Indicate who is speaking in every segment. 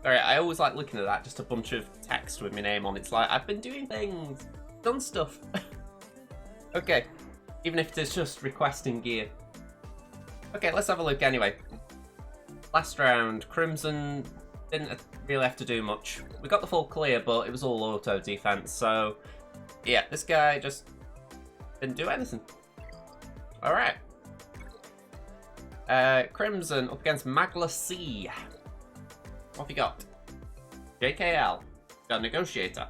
Speaker 1: Alright, I always like looking at that, just a bunch of text with my name on. It's like, I've been doing things, done stuff. Okay, even if it's just requesting gear. Okay, let's have a look anyway. Last round, Crimson didn't really have to do much. We got the full clear, but it was all auto defense, so yeah, this guy just didn't do anything. Alright. Crimson up against Magla C. What have you got? JKL. Got a Negotiator.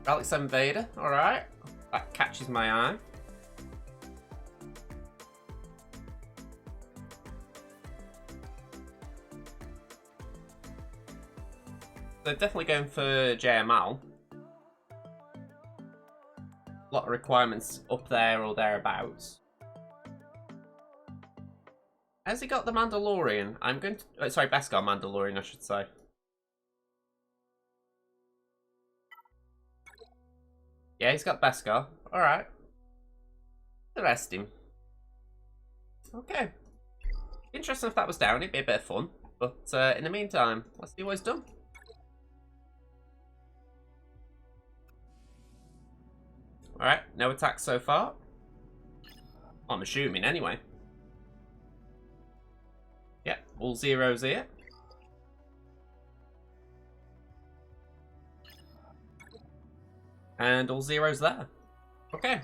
Speaker 1: Alex Invader. Alright. That catches my eye. They're definitely going for JML. A lot of requirements up there or thereabouts. Has he got the Mandalorian? I'm going to... sorry, Beskar Mandalorian, I should say. Yeah, he's got Beskar. Alright. Arrest him. Okay. Interesting if that was down, it'd be a bit of fun. But in the meantime, let's see what he's done. Alright, no attacks so far. I'm assuming anyway. Yeah, all zeros here. And all zeros there. Okay.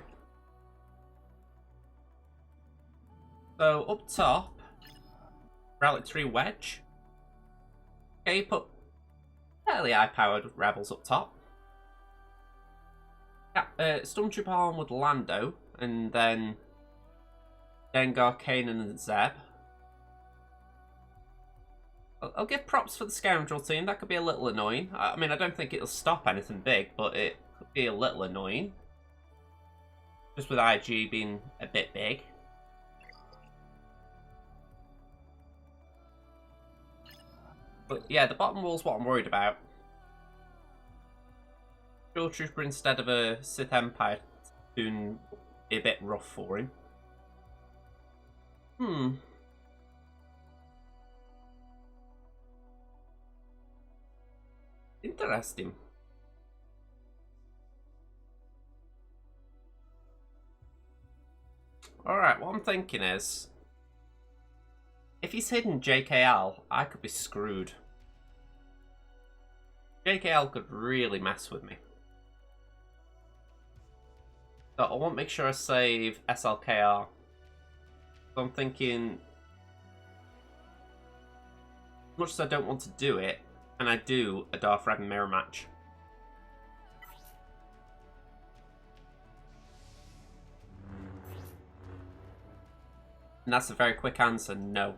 Speaker 1: So up top, Relic Tree Wedge. Okay, you put fairly high-powered rebels up top. Stormtrooper Arm with Lando, and then Dengar, Kanan, and Zeb. I'll give props for the Scoundrel team. That could be a little annoying. I mean, I don't think it'll stop anything big, but it could be a little annoying. Just with IG being a bit big. But yeah, the bottom wall's what I'm worried about. Pure Trooper instead of a Sith Empire soon be a bit rough for him. Interesting. Alright, what I'm thinking is, if he's hidden JKL, I could be screwed. JKL could really mess with me. So I want to make sure I save SLKR. So I'm thinking, as much as I don't want to do it, and I do a Darth Revan mirror match. And that's a very quick answer, no.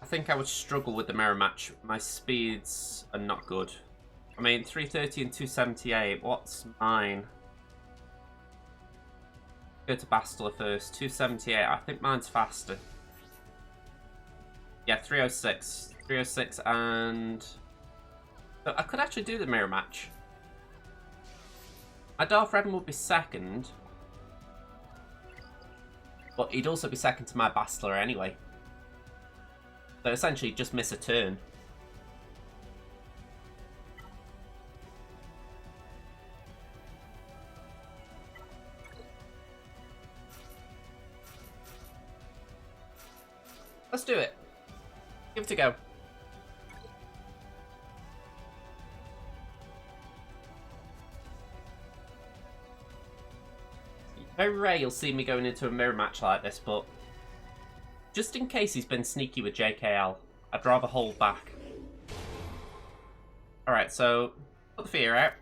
Speaker 1: I think I would struggle with the mirror match. My speeds are not good. I mean, 330 and 278, what's mine? Go to Bastila first. 278, I think mine's faster. Yeah, 306. 306 and... So I could actually do the mirror match. My Darth Revan would be second. But he'd also be second to my Bastila anyway. So essentially just miss a turn. Let's do it. Give it a go. Very rare you'll see me going into a mirror match like this, but just in case he's been sneaky with JKL, I'd rather hold back. Alright, so put the fear out.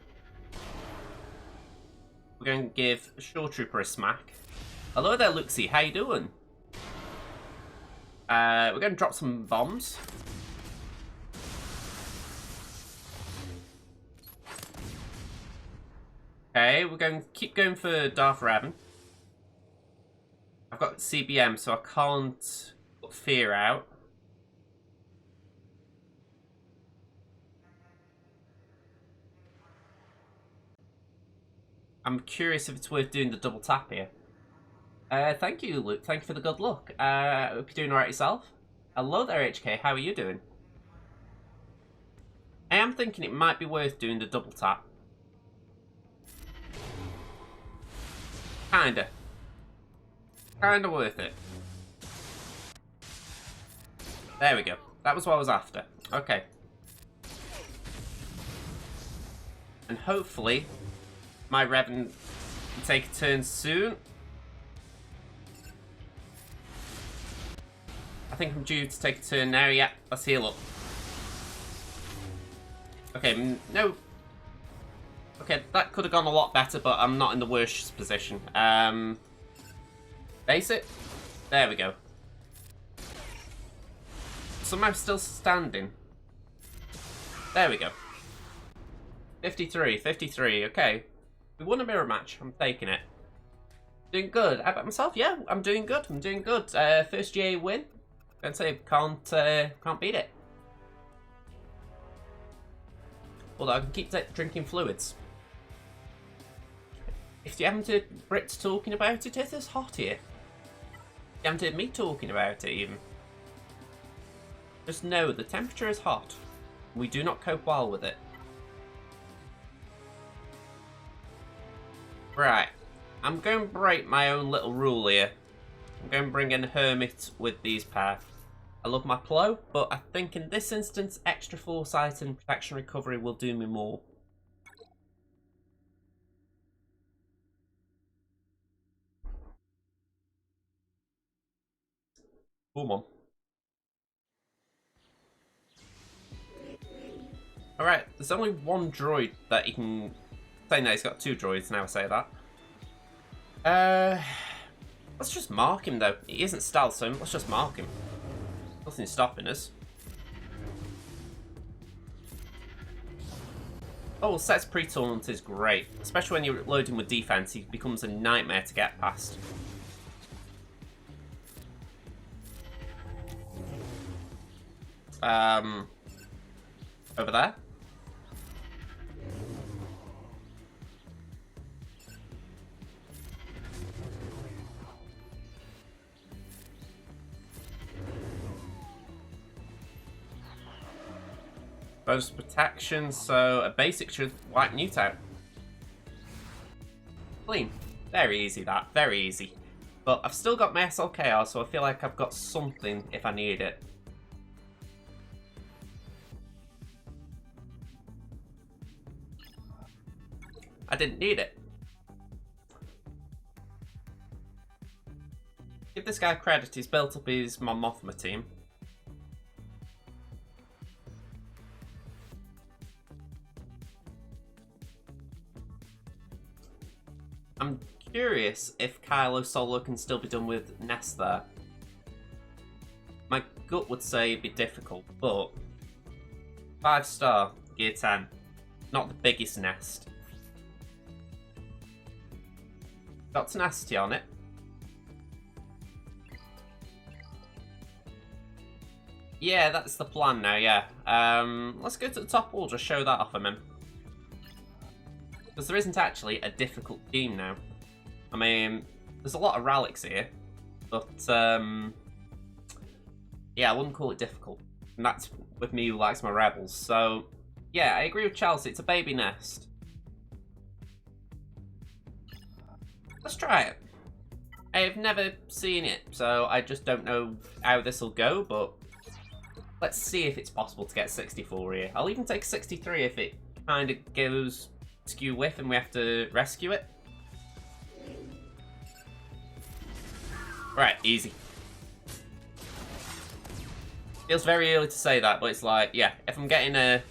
Speaker 1: We're going to give Shore Trooper a smack. Hello there, Luxie. How you doing? We're going to drop some bombs. Okay, we're going to keep going for Darth Revan. I've got CBM, so I can't put fear out. I'm curious if it's worth doing the double tap here. Thank you, Luke. Thank you for the good luck. Hope you're doing alright yourself. Hello there, HK. How are you doing? I am thinking it might be worth doing the double tap. Kinda worth it. There we go. That was what I was after. Okay. And hopefully, my Revan can take a turn soon. I think I'm due to take a turn now. Yeah, let's heal up. Okay, no. Okay, that could have gone a lot better, but I'm not in the worst position. Base it. There we go. Somehow still standing. There we go. 53, okay. We won a mirror match. I'm taking it. Doing good. How about myself? Yeah, I'm doing good. First GA win. Don't say can't beat it. Although I can keep drinking fluids. If you haven't heard Brits talking about it, it is hot here. You haven't heard me talking about it even. Just know the temperature is hot. We do not cope well with it. Right. I'm going to break my own little rule here. I'm going to bring in Hermit with these pair. I love my Plo, but I think in this instance, extra foresight and protection recovery will do me more. Come on. Alright, there's only one droid that you can say. No, he's got two droids now I say that. Let's just mark him though. He isn't stealth, so let's just mark him. Nothing's stopping us. Oh, Set's pre-tournament is great. Especially when you're loading with defense, he becomes a nightmare to get past. Over there. Bonus protection, so a basic should wipe Newt out. Clean. Very easy that, very easy. But I've still got my SLKR, so I feel like I've got something if I need it. I didn't need it. Give this guy credit, he's built up his Mon Mothma team. I'm curious if Kylo Solo can still be done with Nest there. My gut would say it'd be difficult, but 5-star, Gear 10. Not the biggest nest. Got tenacity on it. Yeah, that's the plan now, yeah. Let's go to the top wall, just show that off him. Because there isn't actually a difficult team now. I mean, there's a lot of relics here, but yeah, I wouldn't call it difficult. And that's with me who likes my rebels. So yeah, I agree with Chelsea, it's a baby nest. Let's try it. I have never seen it, so I just don't know how this will go, but let's see if it's possible to get 64 here. I'll even take 63 if it kind of goes skew whiff and we have to rescue it. Right, easy. Feels very early to say that, but it's like, yeah, if I'm getting nest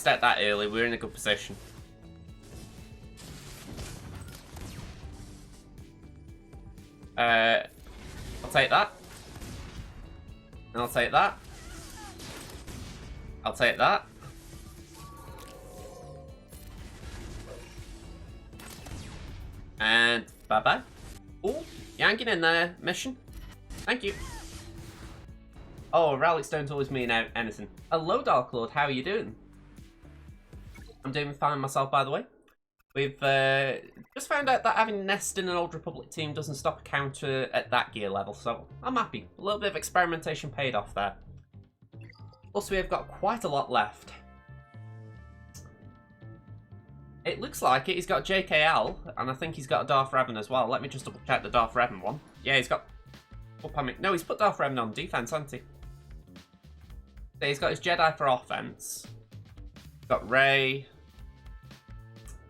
Speaker 1: out that early, we're in a good position. I'll take that. And I'll take that. I'll take that. And bye-bye. Oh, you're hanging in there, mission. Thank you. Oh, relics don't always mean anything. Hello, Dark Lord. How are you doing? I'm doing fine myself, by the way. We've just found out that having Nest in an Old Republic team doesn't stop a counter at that gear level, so I'm happy. A little bit of experimentation paid off there. Plus, we have got quite a lot left. It looks like it. He's got JKL, and I think he's got a Darth Revan as well. Let me just double check the Darth Revan one. Yeah, he's got... No, he's put Darth Revan on defense, hasn't he? So he's got his Jedi for offense. He's got Rey,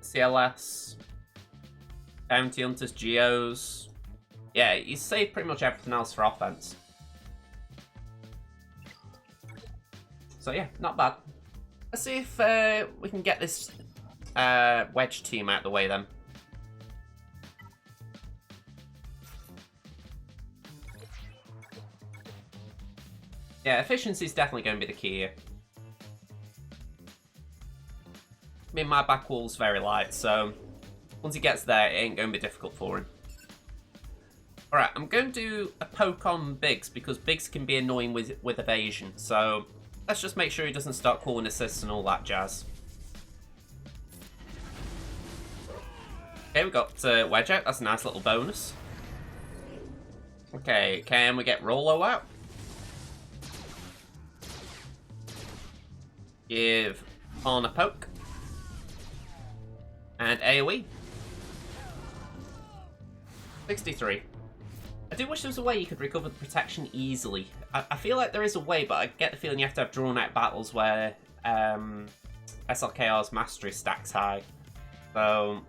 Speaker 1: CLS, Bounty Hunters, Geos. Yeah, he's saved pretty much everything else for offense. So yeah, not bad. Let's see if we can get this wedge team out of the way then. Yeah, efficiency is definitely going to be the key here. I mean, my back wall's very light, so once he gets there, it ain't going to be difficult for him. Alright, I'm going to do a poke on Biggs, because Biggs can be annoying with evasion, so let's just make sure he doesn't start calling assists and all that jazz. Okay, we got Wedge out, that's a nice little bonus. Okay, can we get Rollo out? Give on a poke. And AoE. 63. I do wish there was a way you could recover the protection easily. I feel like there is a way, but I get the feeling you have to have drawn out battles where SLKR's mastery stacks high. So,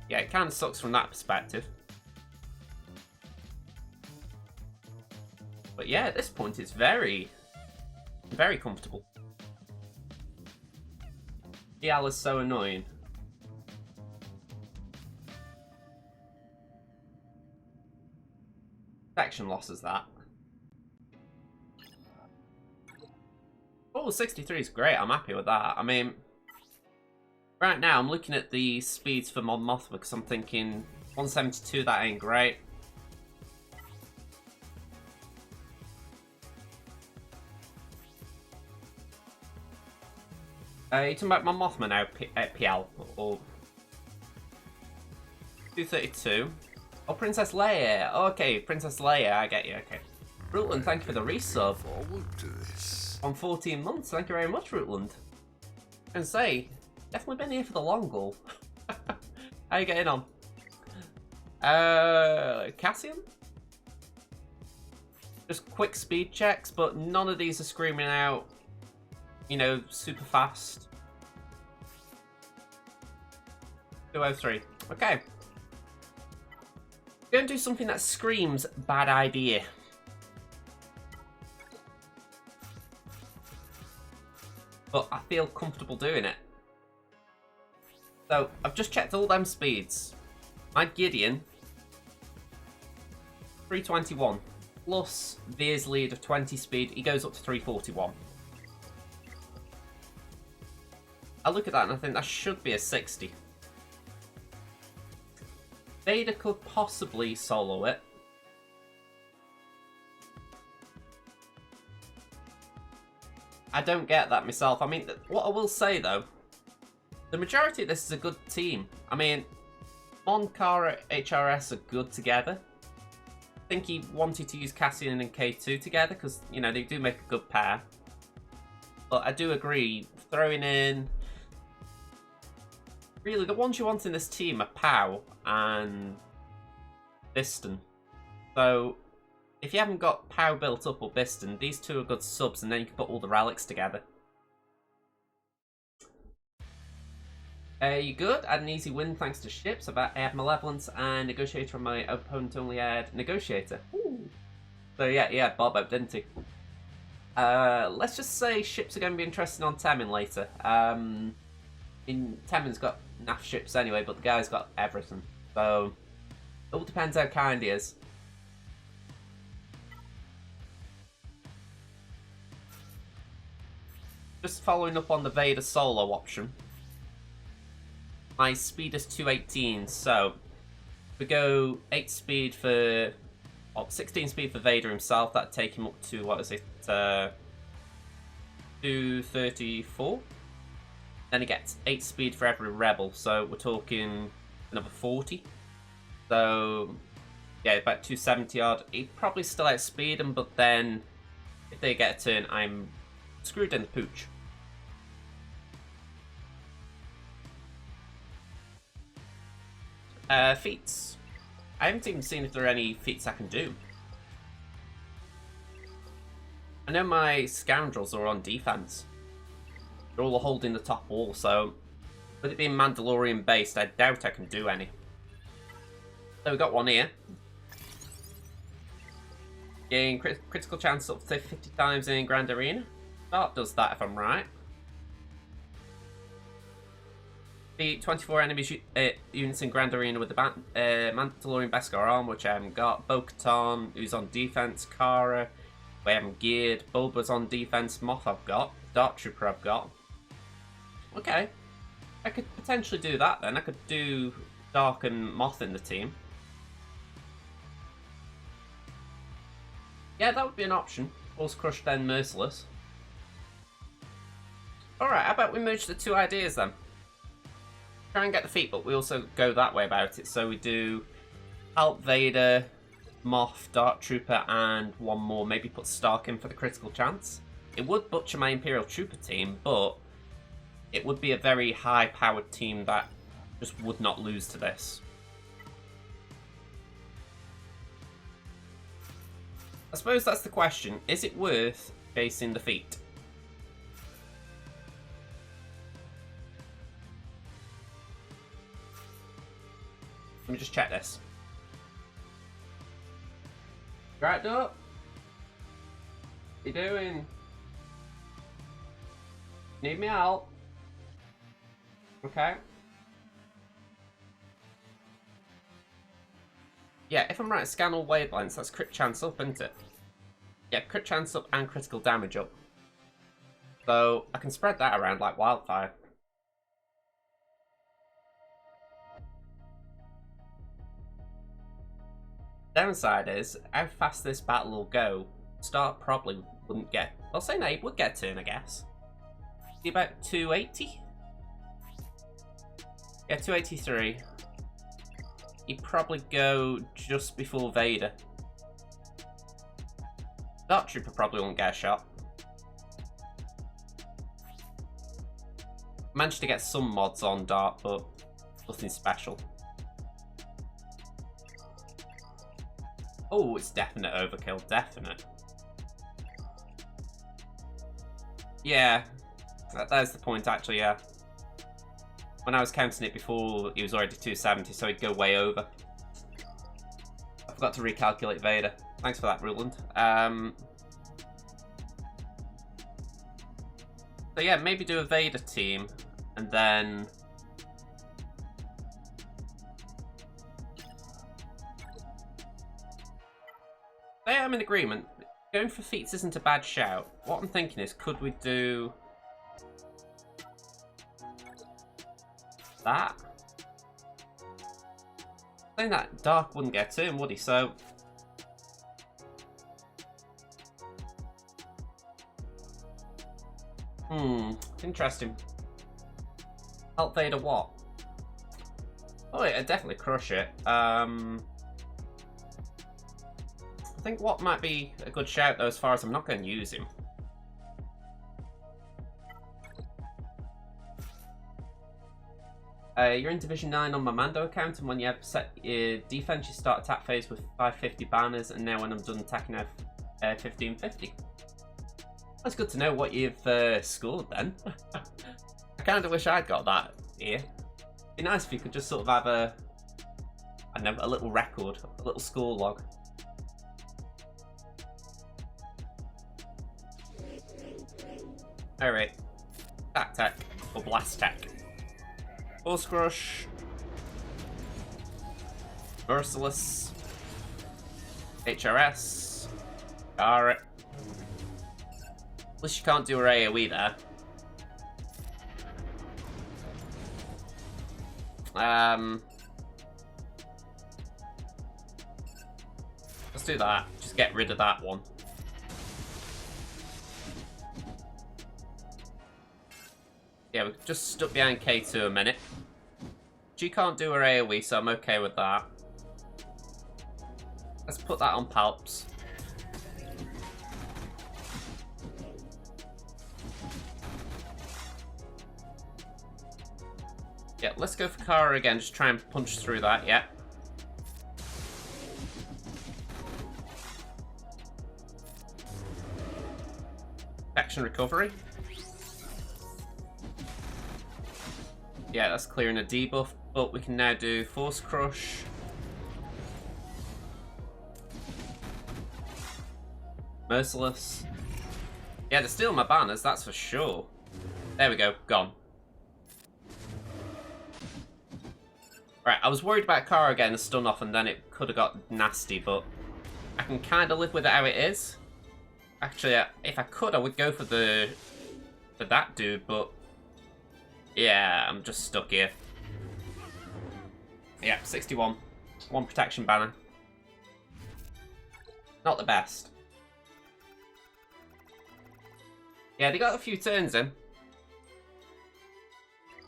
Speaker 1: yeah, it kind of sucks from that perspective. But yeah, at this point it's very, very comfortable. DL is so annoying. Protection losses that. Oh, 63 is great. I'm happy with that. I mean, right now I'm looking at the speeds for Mon Mothma because I'm thinking 172, that ain't great. You talking about Mon Mothma now, PL? Or 232. Oh, Princess Leia. Oh, okay, Princess Leia, I get you, okay. Rutland, thank you for the resub. Forward to this. On 14 months, thank you very much, Rutland. And say, definitely been here for the long haul. How you getting on? Cassian? Just quick speed checks, but none of these are screaming out, you know, super fast. 203. Okay. We're going to do something that screams bad idea. But I feel comfortable doing it. So, I've just checked all them speeds. My Gideon, 321. Plus Veer's lead of 20 speed, he goes up to 341. I look at that and I think that should be a 60. Vader could possibly solo it. I don't get that myself. I mean, what I will say though, the majority of this is a good team. I mean, Mon, Cara, HRS are good together. I think he wanted to use Cassian and K2 together because, you know, they do make a good pair. But I do agree, throwing in... Really, the ones you want in this team are Pow and Biston. So, if you haven't got Pow built up or Biston, these two are good subs, and then you can put all the relics together. You good? I had an easy win thanks to ships. I had Malevolence and Negotiator, and my opponent only had Negotiator. Ooh. So yeah, he had Bob out, didn't he? Let's just say ships are going to be interesting on Temin later. Temin's got naff ships anyway, but the guy's got everything. So, it all depends how kind he is. Just following up on the Vader solo option. My speed is 218, so we go 8 speed for... Well, 16 speed for Vader himself, that'd take him up to, what is it, 234? Then he gets 8 speed for every rebel, so we're talking another 40. So, yeah, about 270 odd. He'd probably still outspeed him, but then if they get a turn, I'm screwed in the pooch. Feats. I haven't even seen if there are any feats I can do. I know my scoundrels are on defense. They're all holding the top wall, so with it being Mandalorian based, I doubt I can do any. So we got one here. Gain critical chance up to 50 times in Grand Arena. That does that if I'm right. Beat 24 enemy units in Grand Arena with the Mandalorian Beskar arm, which I haven't got. Bo-Katan, who's on defense. Kara, we haven't geared. Bulba's on defense. Moth I've got. Dark Trooper I've got. Okay. I could potentially do that then. I could do Dark and Moth in the team. Yeah, that would be an option. Force Crush, then Merciless. Alright, how about we merge the two ideas then? Try and get the feat, but we also go that way about it. So we do Alt Vader, Moth, Dark Trooper, and one more. Maybe put Stark in for the critical chance. It would butcher my Imperial Trooper team, but it would be a very high-powered team that just would not lose to this. I suppose that's the question. Is it worth facing the feat? Let me just check this. Right up. What are you doing? Need me out? Okay. Yeah, if I'm right, scan all wavelengths, that's crit chance up, isn't it? Yeah, crit chance up and critical damage up. So I can spread that around like wildfire. Downside is, how fast this battle will go, Stark probably wouldn't get... I'll say no, he would get a turn, I guess. See about 280? Yeah, 283. He'd probably go just before Vader. Dark Trooper probably won't get a shot. Managed to get some mods on Dark, but nothing special. Oh, it's definite overkill, definite. Yeah, that's the point actually, yeah. When I was counting it before, he was already 270, so he'd go way over. I forgot to recalculate Vader. Thanks for that, Ruland. So yeah, maybe do a Vader team, and then... Yeah, I'm in agreement. Going for feats isn't a bad shout. What I'm thinking is, could we do... that? I think that Dark wouldn't get to him, would he? So... interesting. Help Vader what? Oh, yeah, I'd definitely crush it. I think what might be a good shout, though, as far as I'm not going to use him. You're in Division 9 on my Mando account, and when you have set your defense, you start attack phase with 550 banners, and now when I'm done attacking, I have 1550. That's good to know what you've scored then. I kind of wish I'd got that here. It'd be nice if you could just sort of have a, I don't know, a little record, a little score log. Alright, attack tech, or blast tech. Force Crush, Merciless, HRS, Alright. At least you can't do her AoE there. Let's do that. Just get rid of that one. Yeah, we're just stuck behind K2 a minute. She can't do her AoE, so I'm okay with that. Let's put that on Palps. Yeah, let's go for Kara again, just try and punch through that, yeah. Action recovery. Yeah, that's clearing a debuff, but we can now do Force Crush. Merciless. Yeah, they're stealing my banners, that's for sure. There we go, gone. Right, I was worried about Kara getting a stun off and then it could have got nasty, but I can kind of live with it how it is. Actually, if I could, I would go for that dude, but yeah, I'm just stuck here. Yeah, 61. 1 protection banner. Not the best. Yeah, they got a few turns in.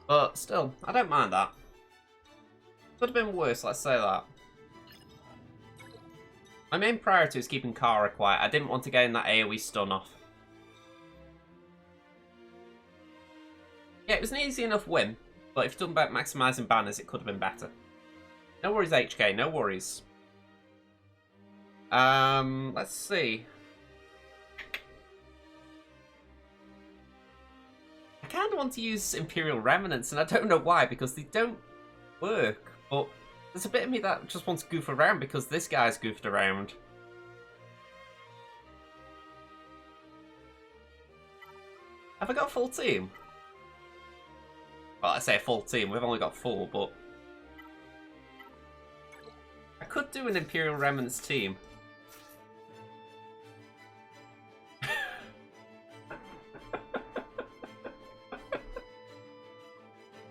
Speaker 1: But still, I don't mind that. Could have been worse, let's say that. My main priority was keeping Kara quiet. I didn't want to get in that AoE stun off. Yeah, it was an easy enough win, but if you're talking about maximising banners, it could have been better. No worries, HK, no worries. Let's see. I kind of want to use Imperial Remnants, and I don't know why, because they don't work, but there's a bit of me that just wants to goof around because this guy's goofed around. Have I got a full team? Well, I say a full team, we've only got 4, but I could do an Imperial Remnants team.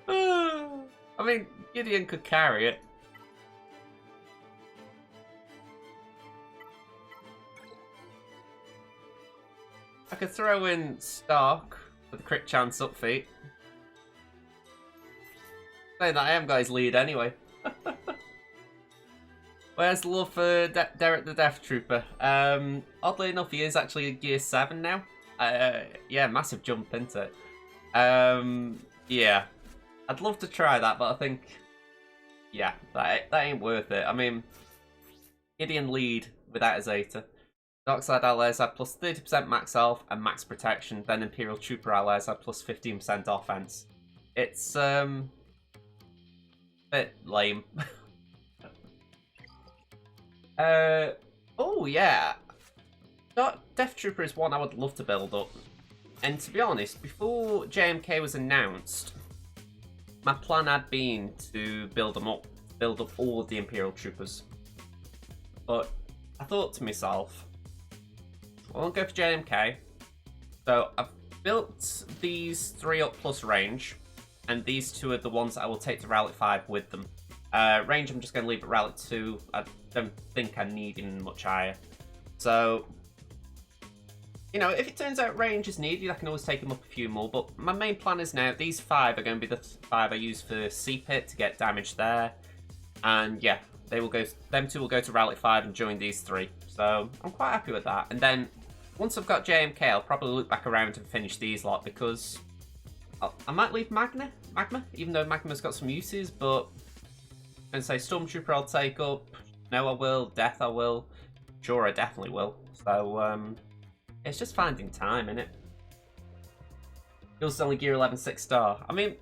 Speaker 1: I mean, Gideon could carry it. I could throw in Stark with a crit chance up feat. Saying that I haven't got his lead anyway. Where's the love for Derek the Death Trooper? Oddly enough, he is actually Gear 7 now. Yeah, massive jump into it. Yeah. I'd love to try that, but I think, yeah, that ain't worth it. I mean, Gideon lead without a Zeta. Darkside allies have plus 30% max health and max protection, then Imperial Trooper allies have plus 15% offense. It's, a bit lame. Oh yeah. Death Trooper is one I would love to build up. And to be honest, before JMK was announced, my plan had been to build up all of the Imperial Troopers. But I thought to myself, I won't go for JMK. So I've built these 3 up plus range, and these 2 are the ones that I will take to Rally 5 with them. Range I'm just going to leave at Rally 2. I don't think I need him much higher. So, you know, if it turns out range is needed, I can always take him up a few more. But my main plan is now, these 5 are going to be the 5 I use for C-Pit to get damage there. And yeah, them 2 will go to Rally 5 and join these 3. So I'm quite happy with that. And then once I've got JMK, I'll probably look back around and finish these lot, because I might leave Magma, even though Magma's got some uses, but I'm going to say Stormtrooper I'll take up. No, I will. Death I will. Sure, I definitely will. So, it's just finding time, innit? It was only Gear 11 6-star. I mean,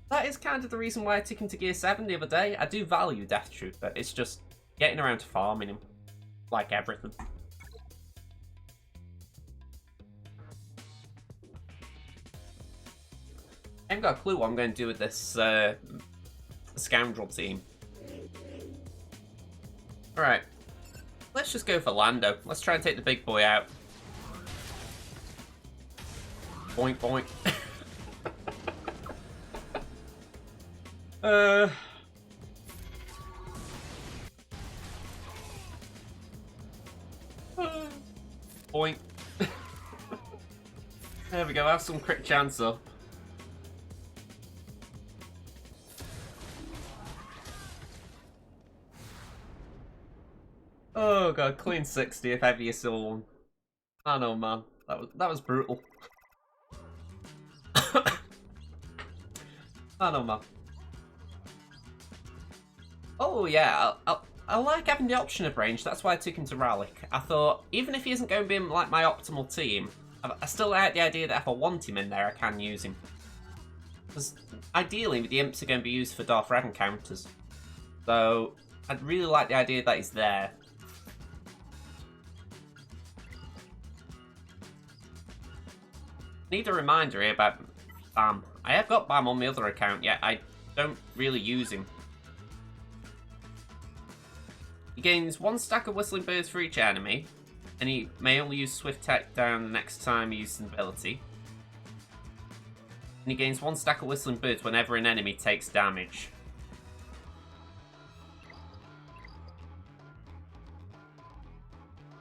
Speaker 1: that is kind of the reason why I took him to Gear 7 the other day. I do value Death Trooper. It's just getting around to farming him. Like everything. I haven't got a clue what I'm going to do with this scoundrel team. Alright. Let's just go for Lando. Let's try and take the big boy out. Boink, boink. Boink. There we go, have some crit chance up. Oh god, clean 60 if ever you saw one. I know, man. That was brutal. I know, man. Oh yeah, I like having the option of range. That's why I took him to Rallic. I thought, even if he isn't going to be in, like, my optimal team, I still like the idea that if I want him in there, I can use him. Because ideally, the imps are going to be used for Darth Red encounters. So, I'd really like the idea that he's there. Need a reminder here about Bam. I have got Bam on my other account, yet I don't really use him. He gains 1 stack of Whistling Birds for each enemy, and he may only use Swift Takedown the next time he uses an ability. And he gains 1 stack of Whistling Birds whenever an enemy takes damage.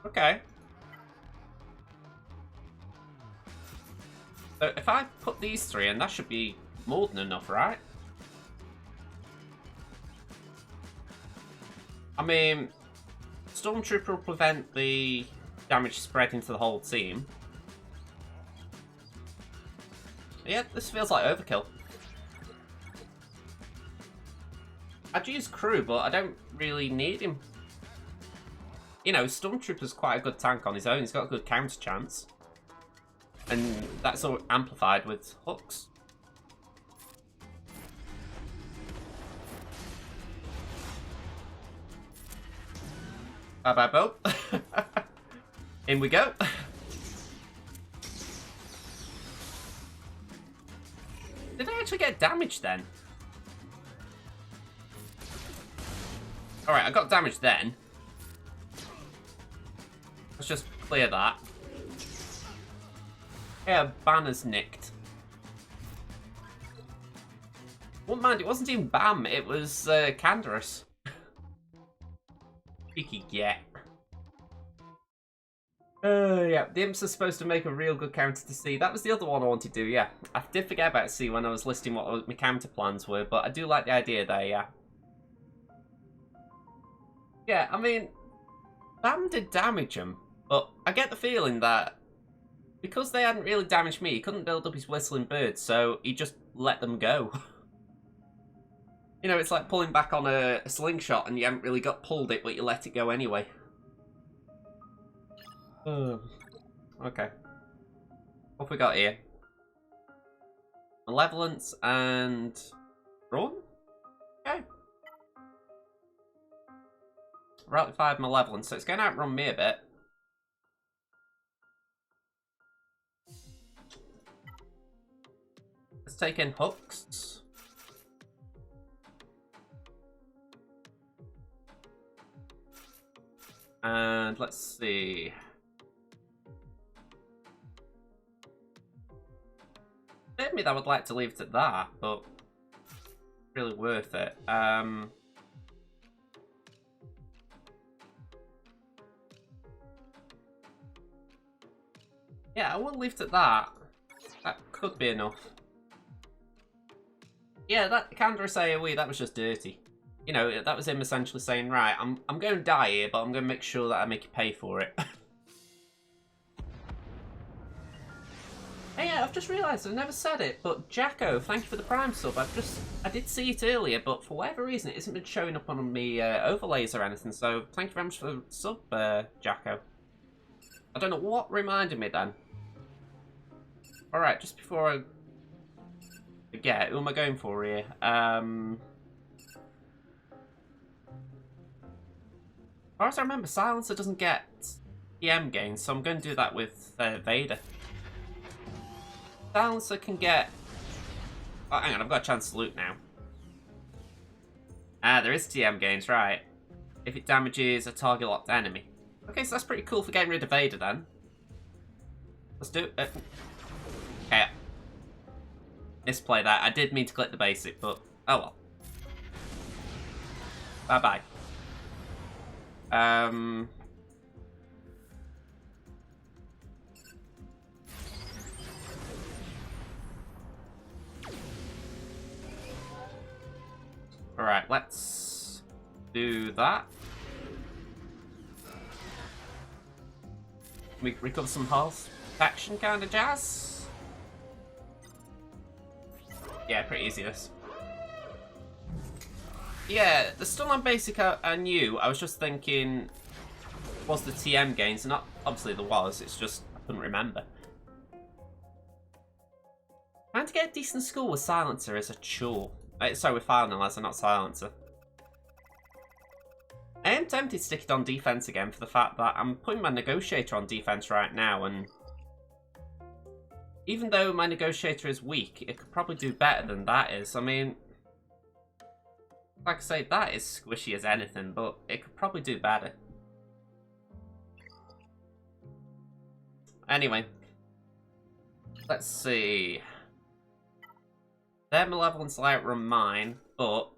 Speaker 1: Okay. So if I put these 3 in, that should be more than enough, right? I mean, Stormtrooper will prevent the damage spreading to the whole team. Yeah, this feels like overkill. I'd use Crew, but I don't really need him. You know, Stormtrooper's quite a good tank on his own. He's got a good counter chance. And that's all amplified with hooks. Bye-bye, Bo. In we go. Did I actually get damaged then? Alright, I got damaged then. Let's just clear that. Yeah, banner's nicked. Wouldn't mind, it wasn't even Bam, it was Canderous. Cheeky get. Yeah, the imps are supposed to make a real good counter to C. That was the other one I wanted to do, yeah. I did forget about C when I was listing what my counter plans were, but I do like the idea there, yeah. Yeah, I mean, Bam did damage him, but I get the feeling that because they hadn't really damaged me, he couldn't build up his Whistling Birds, so he just let them go. You know, it's like pulling back on a slingshot and you haven't really got pulled it, but you let it go anyway. Okay. What have we got here? Malevolence and Run? Okay. Route 5 Malevolence, so it's going to outrun me a bit. Let's take in hooks. And let's see. Maybe I would like to leave it at that, but really worth it. Yeah, I will leave it at that. That could be enough. Yeah, that Canderous AoE, that was just dirty. You know, that was him essentially saying, right, I'm going to die here, but I'm going to make sure that I make you pay for it. Hey, yeah, I've just realised I've never said it, but Jacko, thank you for the Prime sub. I did see it earlier, but for whatever reason, it hasn't been showing up on me overlays or anything, so thank you very much for the sub, Jacko. I don't know what reminded me then. Alright, just before I forget, who am I going for here? As far as I remember, Silencer doesn't get PM gains, so I'm going to do that with Vader. Silencer can get... Oh, hang on, I've got a chance to loot now. Ah, there is TM gains, right. If it damages a target-locked enemy. Okay, so that's pretty cool for getting rid of Vader, then. Let's do it. Okay. Misplay that. I did mean to click the basic, but... Oh, well. Bye-bye. Alright, let's do that. We recover some health. Action kind of jazz. Yeah, pretty easy this. Yeah, the stun on basic I knew. I was just thinking, was the TM gains? Not obviously there was. It's just I couldn't remember. Trying to get a decent score with silencer is a chore. Sorry, with finalizer, not silencer. I am tempted to stick it on defense again for the fact that I'm putting my negotiator on defense right now, and even though my negotiator is weak, it could probably do better than that is. I mean, like I say, that is squishy as anything, but it could probably do better. Anyway, let's see. Their malevolence outrun mine, but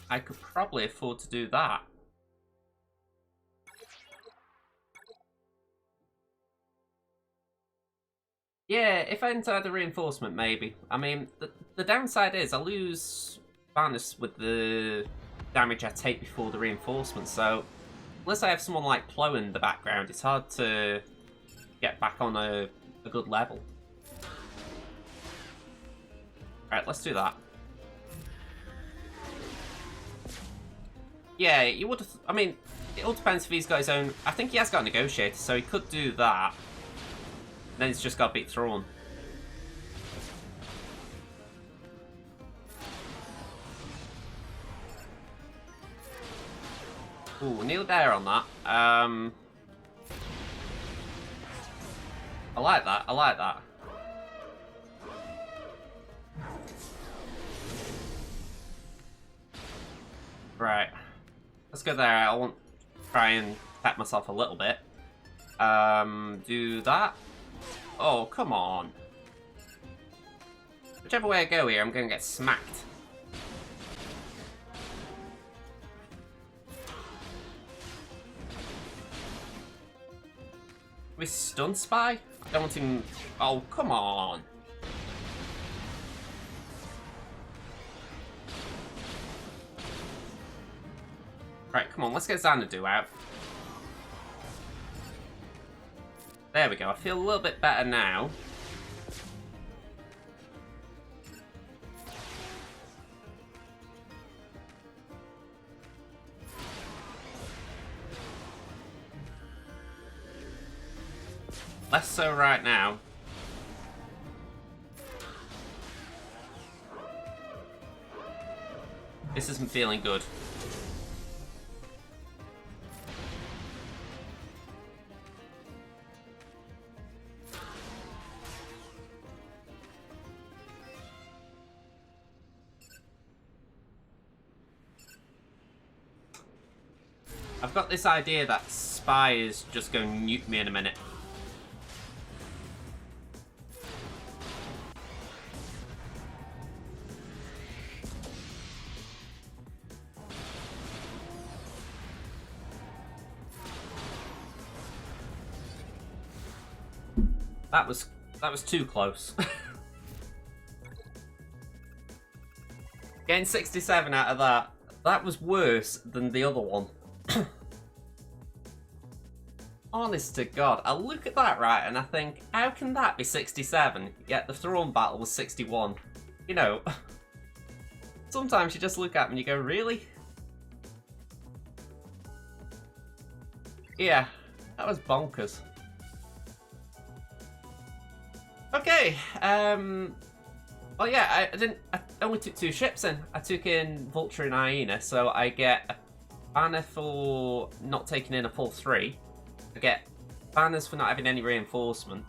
Speaker 1: I could probably afford to do that. Yeah, if I enter the reinforcement, maybe. I mean, the downside is I lose bonus with the damage I take before the reinforcement, so unless I have someone like Plo in the background, it's hard to get back on a good level. Alright, let's do that. Yeah, you would have... I mean, it all depends if he's got his own... I think he has got a negotiator, so he could do that. Then he's just got to beat Thrawn. Ooh, nearly there on that. I like that, I like that. Right. Let's go there. I want to try and tap myself a little bit. Do that. Oh, come on. Whichever way I go here, I'm going to get smacked. We stun spy? I don't want him... Oh, come on. Right, come on, let's get Xanadu out. There we go, I feel a little bit better now. Less so right now. This isn't feeling good. I've got this idea that Spy is just going to nuke me in a minute. That was too close. Getting 67 out of that was worse than the other one. Honest to God, I look at that right and I think, how can that be 67? Yet the Thrawn battle was 61. You know, sometimes you just look at them and you go, really? Yeah, that was bonkers. Okay, well yeah, I only took 2 ships in. I took in Vulture and Hyena, so I get a banner for not taking in a full 3. I get banners for not having any reinforcement.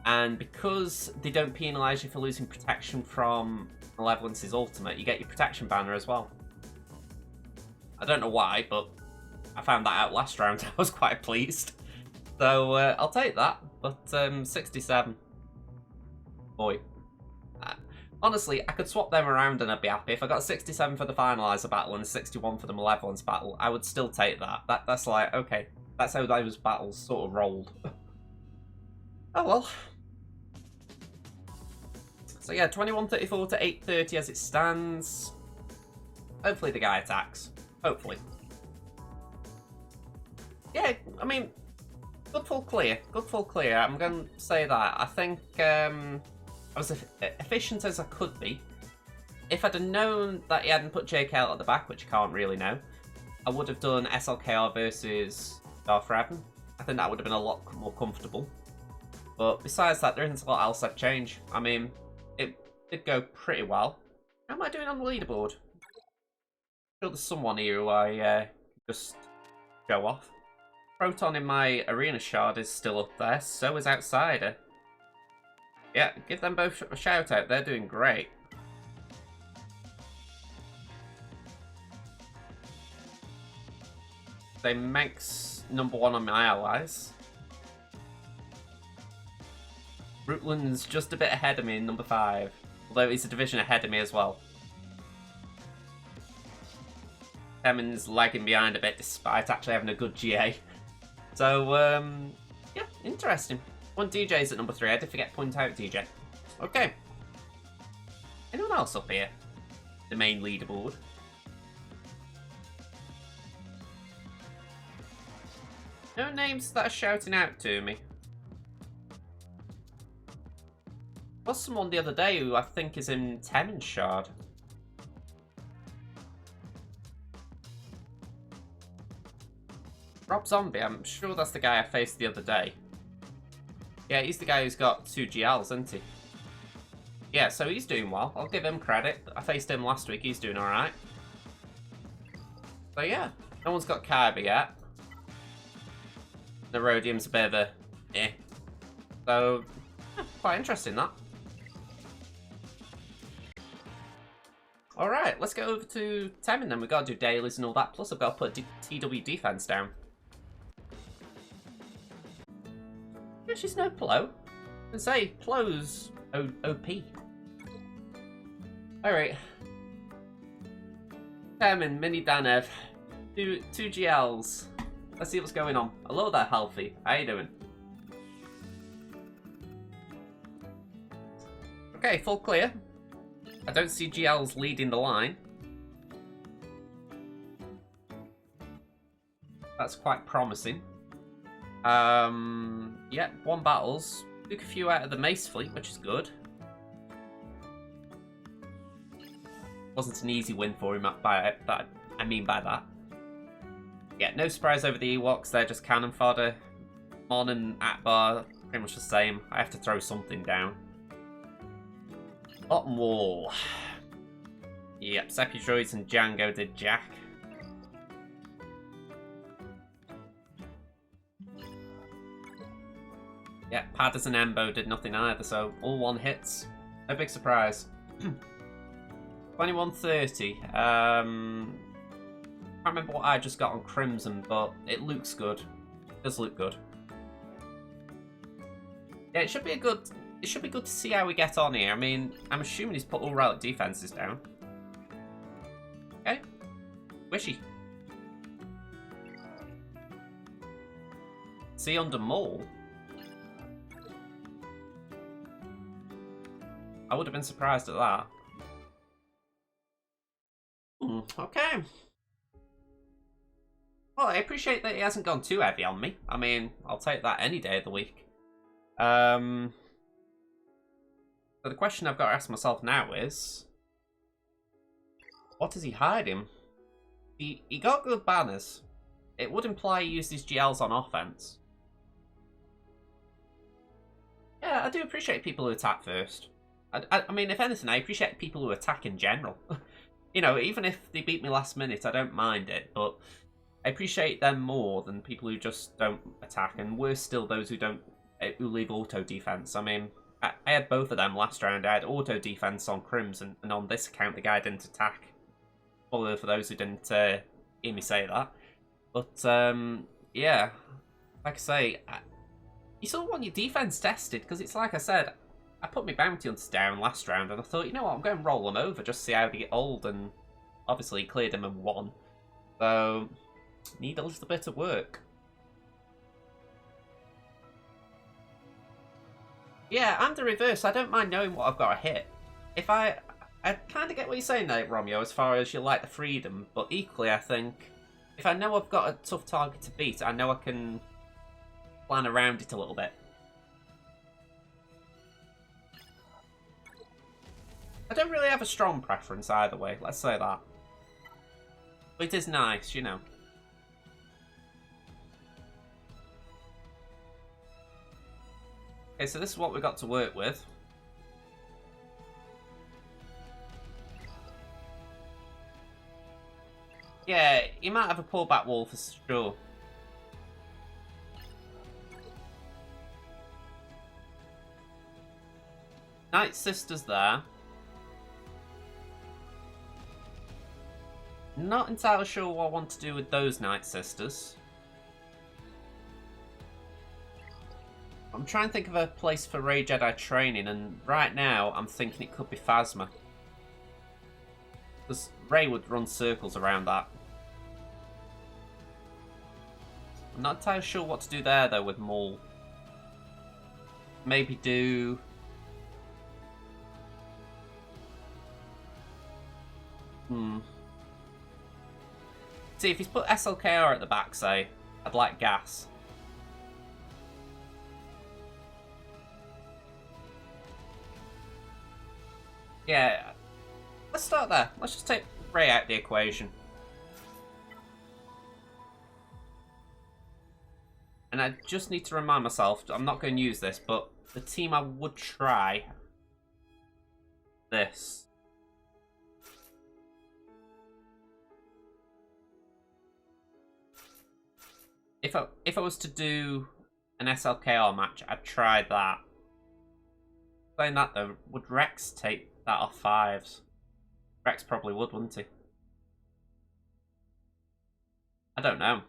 Speaker 1: And because they don't penalise you for losing protection from Malevolence's ultimate, you get your protection banner as well. I don't know why, but I found that out last round. I was quite pleased. So I'll take that, but 67. Boy. Honestly, I could swap them around and I'd be happy. If I got 67 for the Finalizer battle and 61 for the Malevolence battle, I would still take that. That's like, okay. That's how those battles sort of rolled. Oh well. So yeah, 2134 to 830 as it stands. Hopefully the guy attacks. Hopefully. Yeah, I mean, Good full clear. Good full clear. I'm going to say that. I think I was efficient as I could be. If I'd have known that he hadn't put JKL at the back, which I can't really know, I would have done SLKR versus Darth Revan. I think that would have been a lot more comfortable. But besides that, there isn't a lot else I'd change. I mean, it did go pretty well. How am I doing on the leaderboard? I'm sure there's someone here who I just show off. Proton in my arena shard is still up there, so is Outsider. Yeah, give them both a shout out, they're doing great. They makes #1 on my allies. Rutland's just a bit ahead of me in #5, although he's a division ahead of me as well. Temin's lagging behind a bit despite actually having a good GA. So, yeah, interesting. One DJ's at #3. I did forget to point out DJ. Okay. Anyone else up here? The main leaderboard. No names that are shouting out to me. Was someone the other day who I think is in Temin's shard. Rob Zombie, I'm sure that's the guy I faced the other day. Yeah, he's the guy who's got 2 GLs, isn't he? Yeah, so he's doing well. I'll give him credit. I faced him last week. He's doing alright. So yeah, no one's got Kyber yet. The Rhodium's a bit of a eh. So, yeah, quite interesting that. Alright, let's go over to Temin then. We've got to do dailies and all that. Plus I've got to put TW defense down. She's no Plo. I can say Plo's OP. Alright. Temin, Mini Danev. Two GLs. Let's see what's going on. Hello there, Halfie. How you doing? Okay, full clear. I don't see GLs leading the line. That's quite promising. Yeah, 1 battles. Took a few out of the Mace fleet, which is good. Wasn't an easy win for him by that. I mean by that. Yeah, no surprise over the Ewoks. They're just cannon fodder. Mon and Akbar, pretty much the same. I have to throw something down. Bottom wall. Yep, Seppi Droids and Django did Jack. Yeah, Padders and Embo did nothing either, so all 1 hits. No big surprise. 2130. Can't remember what I just got on Crimson, but it looks good. It does look good. Yeah, it should be good to see how we get on here. I mean, I'm assuming he's put all relic defenses down. Okay. Wishy. See under Maul. I would have been surprised at that. Okay. Well, I appreciate that he hasn't gone too heavy on me. I mean, I'll take that any day of the week. So the question I've got to ask myself now is, what is he hiding? He got good banners. It would imply he used his GLs on offense. Yeah, I do appreciate people who attack first. I mean, if anything, I appreciate people who attack in general. You know, even if they beat me last minute, I don't mind it, but I appreciate them more than people who just don't attack, and worse still, those who leave auto defense. I mean, I had both of them last round. I had auto defense on Crimson, and on this account, the guy didn't attack. Although for those who didn't hear me say that, but yeah, like I say, you sort of want your defense tested, because it's like I said, I put my bounty hunters down last round, and I thought, you know what, I'm going to roll them over, just see how they get old, and obviously cleared them and won. So, need a little bit of work. Yeah, and the reverse, I don't mind knowing what I've got to hit. If I kind of get what you're saying there, Romeo, as far as you like the freedom, but equally I think, if I know I've got a tough target to beat, I know I can plan around it a little bit. I don't really have a strong preference either way, let's say that. But it is nice, you know. Okay, so this is what we got to work with. Yeah, you might have a pullback wall for sure. Night Sisters there. Not entirely sure what I want to do with those Night Sisters. I'm trying to think of a place for Rey Jedi training, and right now I'm thinking it could be Phasma. Because Rey would run circles around that. I'm not entirely sure what to do there though with Maul. Maybe do... See, if he's put SLKR at the back, say, I'd like gas. Yeah, let's start there. Let's just take Rey out of the equation. And I just need to remind myself, I'm not going to use this, but the team I would try... this. If I was to do an SLKR match, I'd try that. Saying that though, would Rex take that off fives? Rex probably would, wouldn't he? I don't know.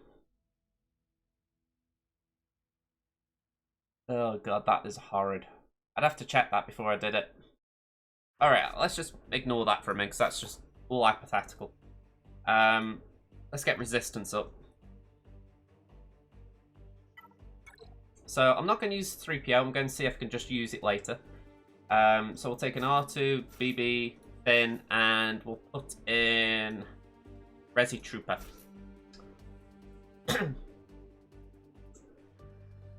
Speaker 1: Oh god, that is horrid. I'd have to check that before I did it. Alright, let's just ignore that for a minute, because that's just all hypothetical. Let's get resistance up. So I'm not going to use 3PO, I'm going to see if I can just use it later. So we'll take an R2, BB, Finn, and we'll put in Resi Trooper.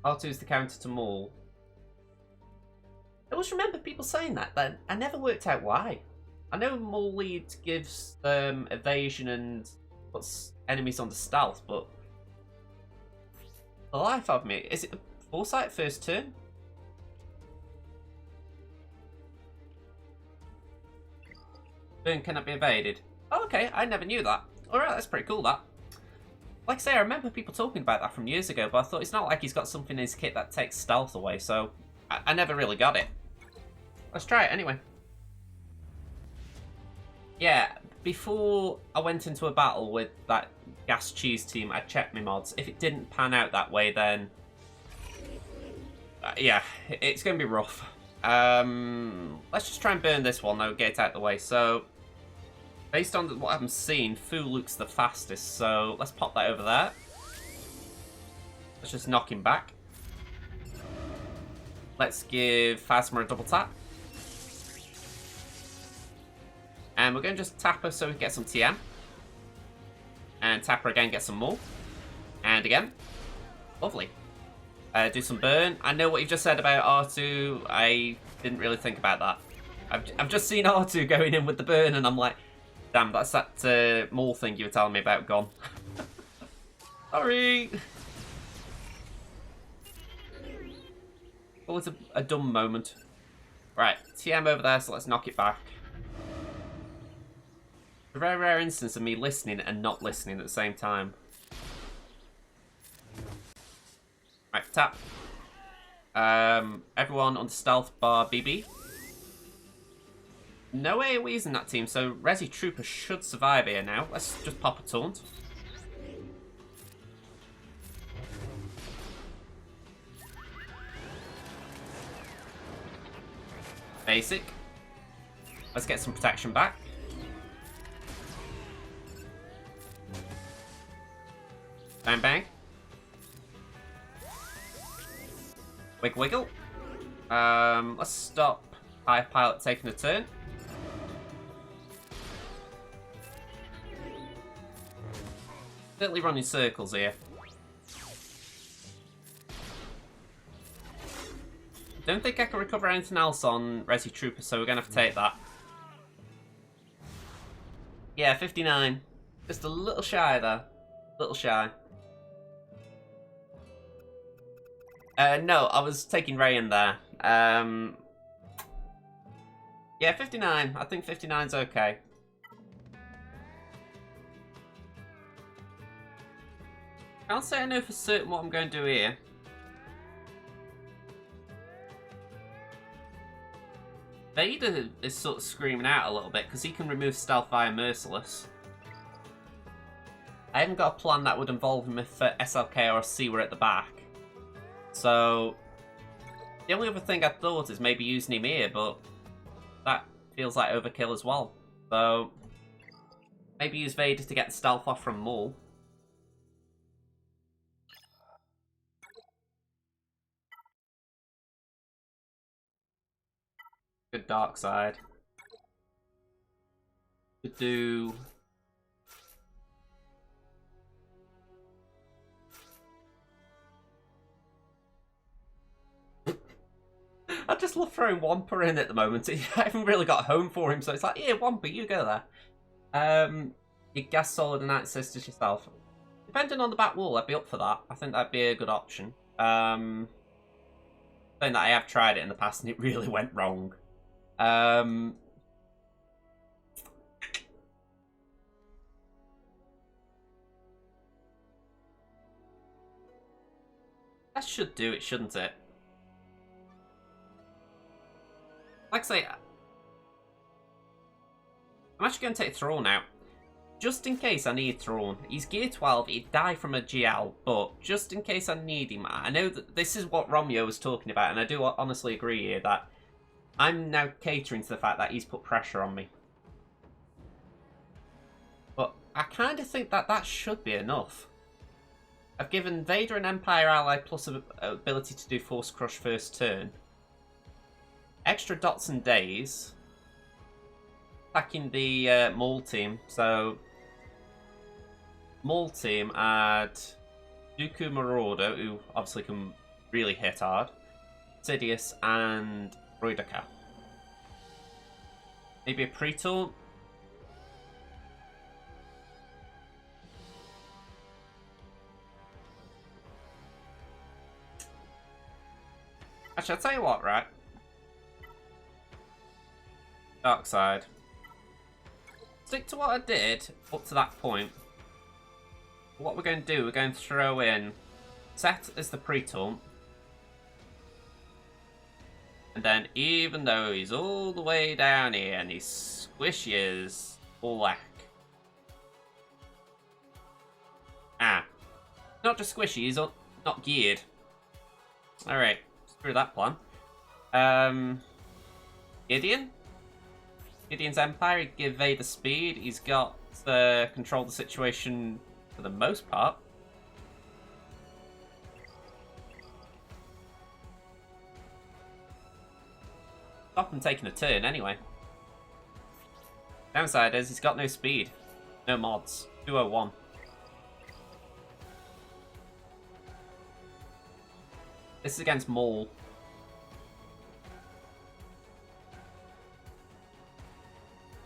Speaker 1: R2 is the counter to Maul. I always remember people saying that, but I never worked out why. I know Maul lead gives evasion and puts enemies on the stealth, but the life of me, is it a foresight first turn? Burn cannot be evaded. Oh, okay, I never knew that. Alright, that's pretty cool, that. Like I say, I remember people talking about that from years ago, but I thought it's not like he's got something in his kit that takes stealth away, so I never really got it. Let's try it anyway. Yeah, before I went into a battle with that gas cheese team, I checked my mods. If it didn't pan out that way, then... yeah, it's going to be rough. Let's just try and burn this one, though, get it out of the way. So, based on what I'm seeing, Fu looks the fastest, so let's pop that over there. Let's just knock him back. Let's give Phasma a double tap. And we're going to just tap her so we get some TM. And tap her again, get some more. And again. Lovely. Do some burn. I know what you've just said about R2. I didn't really think about that. I've just seen R2 going in with the burn and I'm like, damn, that's that Maul thing you were telling me about gone. Sorry. Oh, it's a dumb moment. Right, TM over there, so let's knock it back. A very rare instance of me listening and not listening at the same time. Right, tap. Everyone on the stealth bar BB. No AoEs in that team, so Resi Trooper should survive here now. Let's just pop a taunt. Basic. Let's get some protection back. Bang bang. Wiggle wiggle. Let's stop Hive Pilot taking a turn. Certainly running circles here. Don't think I can recover anything else on Resi Trooper, so we're going to have to take that. Yeah, 59. Just a little shy there. A little shy. No, I was taking Ray in there. Yeah, 59. I think 59's okay. I can't say I know for certain what I'm going to do here. Vader is sort of screaming out a little bit because he can remove stealth via Merciless. I haven't got a plan that would involve him if SLK or C were at the back. So, the only other thing I thought is maybe using him here, but that feels like overkill as well. So, maybe use Vader to get the stealth off from Maul. Good dark side. Could do... I just love throwing Wampa in at the moment. I haven't really got home for him, so it's like, yeah, Wampa, you go there. You gas solid and Night Sisters yourself. Depending on the back wall, I'd be up for that. I think that'd be a good option. Saying that I have tried it in the past and it really went wrong. That should do it, shouldn't it? Like I say, I'm actually going to take Thrawn out. Just in case I need Thrawn. He's gear 12, he'd die from a GL, but just in case I need him, I know that this is what Romeo was talking about, and I do honestly agree here that I'm now catering to the fact that he's put pressure on me. But I kind of think that that should be enough. I've given Vader an Empire ally plus ability to do Force Crush first turn. Extra dots and days. Attacking the Maul team. So, Maul team add Dooku Marauder, who obviously can really hit hard. Sidious and Droideka. Maybe a pre-taunt. Actually, I'll tell you what, right? Dark side. Stick to what I did up to that point. What we're going to do, we're going to throw in Set as the pre-taunt. And then even though he's all the way down here and he's squishy as black. Ah. Not just squishy, he's not geared. Alright, screw that plan. Gideon? Gideon's Empire, he'd give Vader speed. He's got control the situation for the most part. Stop him taking a turn anyway. Downside is he's got no speed. No mods. 201. This is against Maul.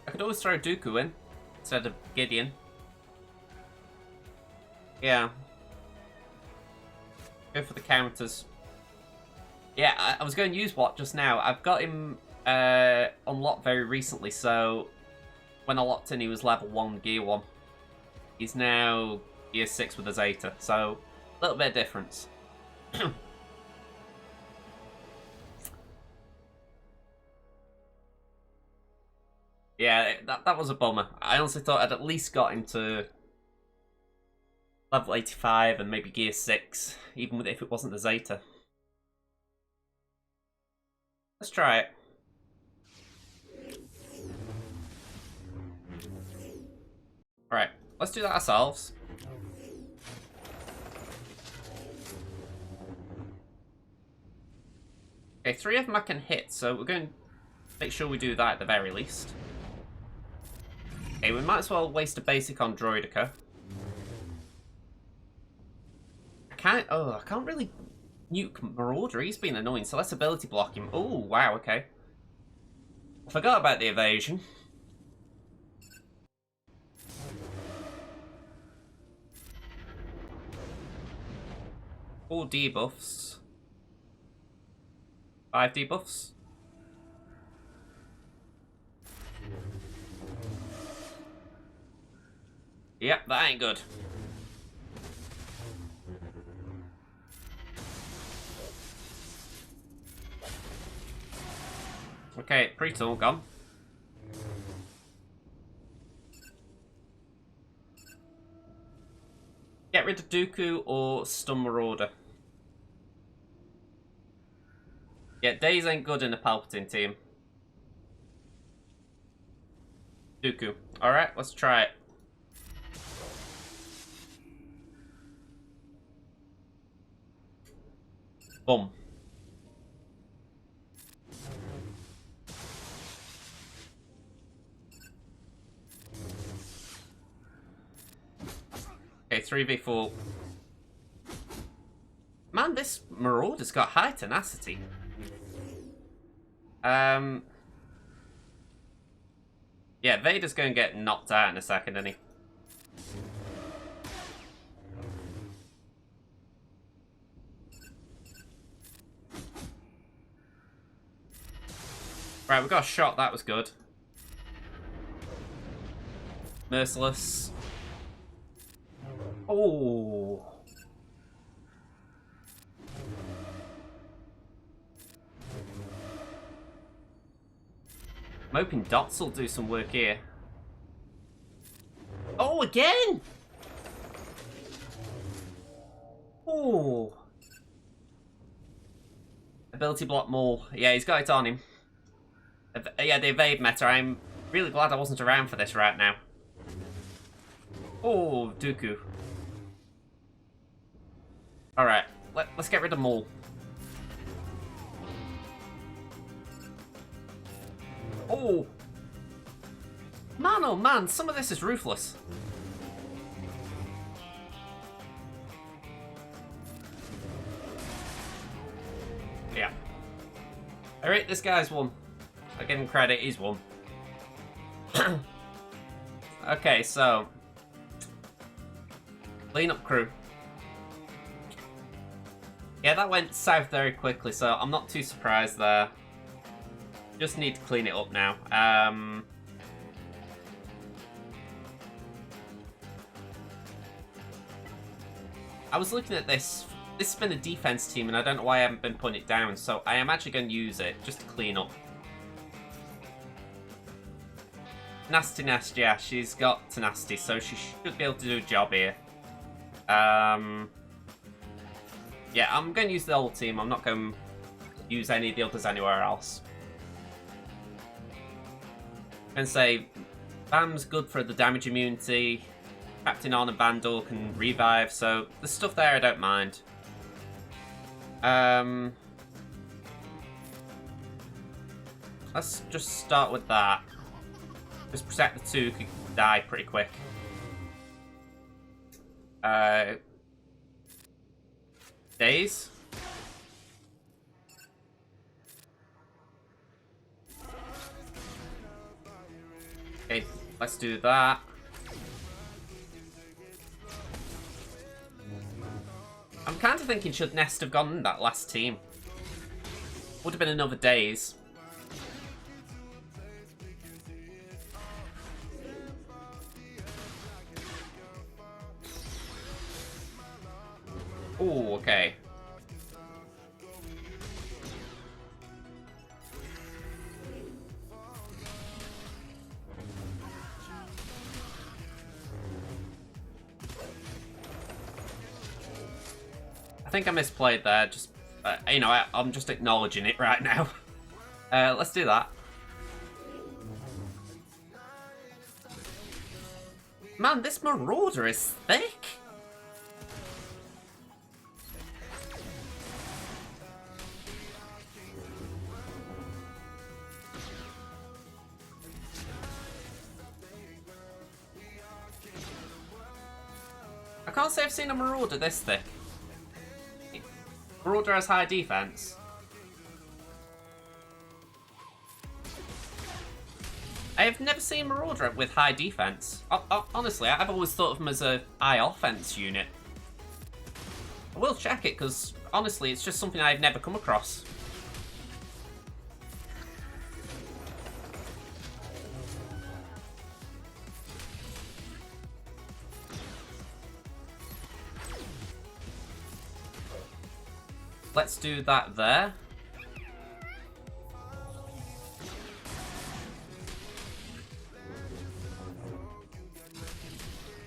Speaker 1: I could always throw Dooku in instead of Gideon. Yeah. Go for the counters. Yeah, I was going to use Watt just now. I've got him unlocked very recently, so when I locked in he was level 1, gear 1. He's now gear 6 with a Zeta, so a little bit of difference. Yeah, that was a bummer. I honestly thought I'd at least got him to level 85 and maybe gear 6, even if it wasn't the Zeta. Let's try it. Alright, let's do that ourselves. Okay, 3 of them I can hit, so we're going to make sure we do that at the very least. Okay, we might as well waste a basic on Droideka. I can't really Nuke Marauder, he's been annoying, so let's ability block him. Oh, wow, okay. Forgot about the evasion. Four debuffs. 5 debuffs. Yep, that ain't good. Okay, pre-tool gone. Get rid of Dooku or stun Marauder. Yeah, Daze ain't good in the Palpatine team. Dooku. Alright, let's try it. Boom. Okay, 3v4. Man, this Marauder's got high tenacity. Yeah, Vader's going to get knocked out in a second, isn't he? Right, we got a shot. That was good. Merciless. Oh. I'm hoping dots will do some work here. Oh, again! Oh. Ability block Maul. Yeah, he's got it on him. Yeah, the evade meta. I'm really glad I wasn't around for this right now. Oh, Dooku. Alright, let's get rid of Maul. Oh! Man, oh man, some of this is ruthless. Yeah. Alright, this guy's won. I give him credit, he's won. Okay, so... clean up crew. Yeah, that went south very quickly, so I'm not too surprised there. Just need to clean it up now. I was looking at this. This has been a defense team, and I don't know why I haven't been putting it down, so I am actually going to use it just to clean up. Nasty, yeah, she's got tenacity, so she should be able to do a job here. Yeah, I'm going to use the old team. I'm not going to use any of the others anywhere else. I'm going to say Bam's good for the damage immunity. Captain On and Bandor can revive, so the stuff there I don't mind. Let's just start with that. Just protect the two, could die pretty quick. Daze. Okay, let's do that. I'm kind of thinking, should Nest have gone in that last team? Would have been another Daze. Oh, okay. I think I misplayed there. Just, you know, I'm just acknowledging it right now. Let's do that. Man, this Marauder is thick. I can't say I've seen a Marauder this thick. Marauder has high defense. I have never seen Marauder with high defense. Honestly, I've always thought of him as a high offense unit. I will check it, because honestly, it's just something I've never come across. Let's do that there.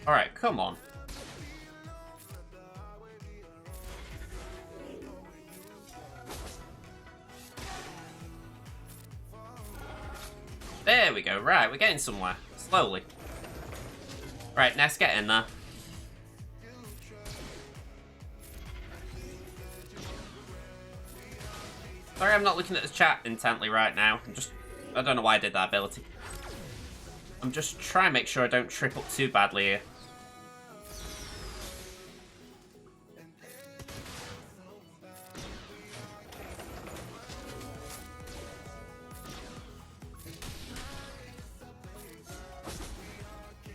Speaker 1: Alright, come on. There we go. Right, we're getting somewhere. Slowly. Right, Ness, get in there. Sorry, I'm not looking at the chat intently right now. I don't know why I did that ability. I'm just trying to make sure I don't trip up too badly here.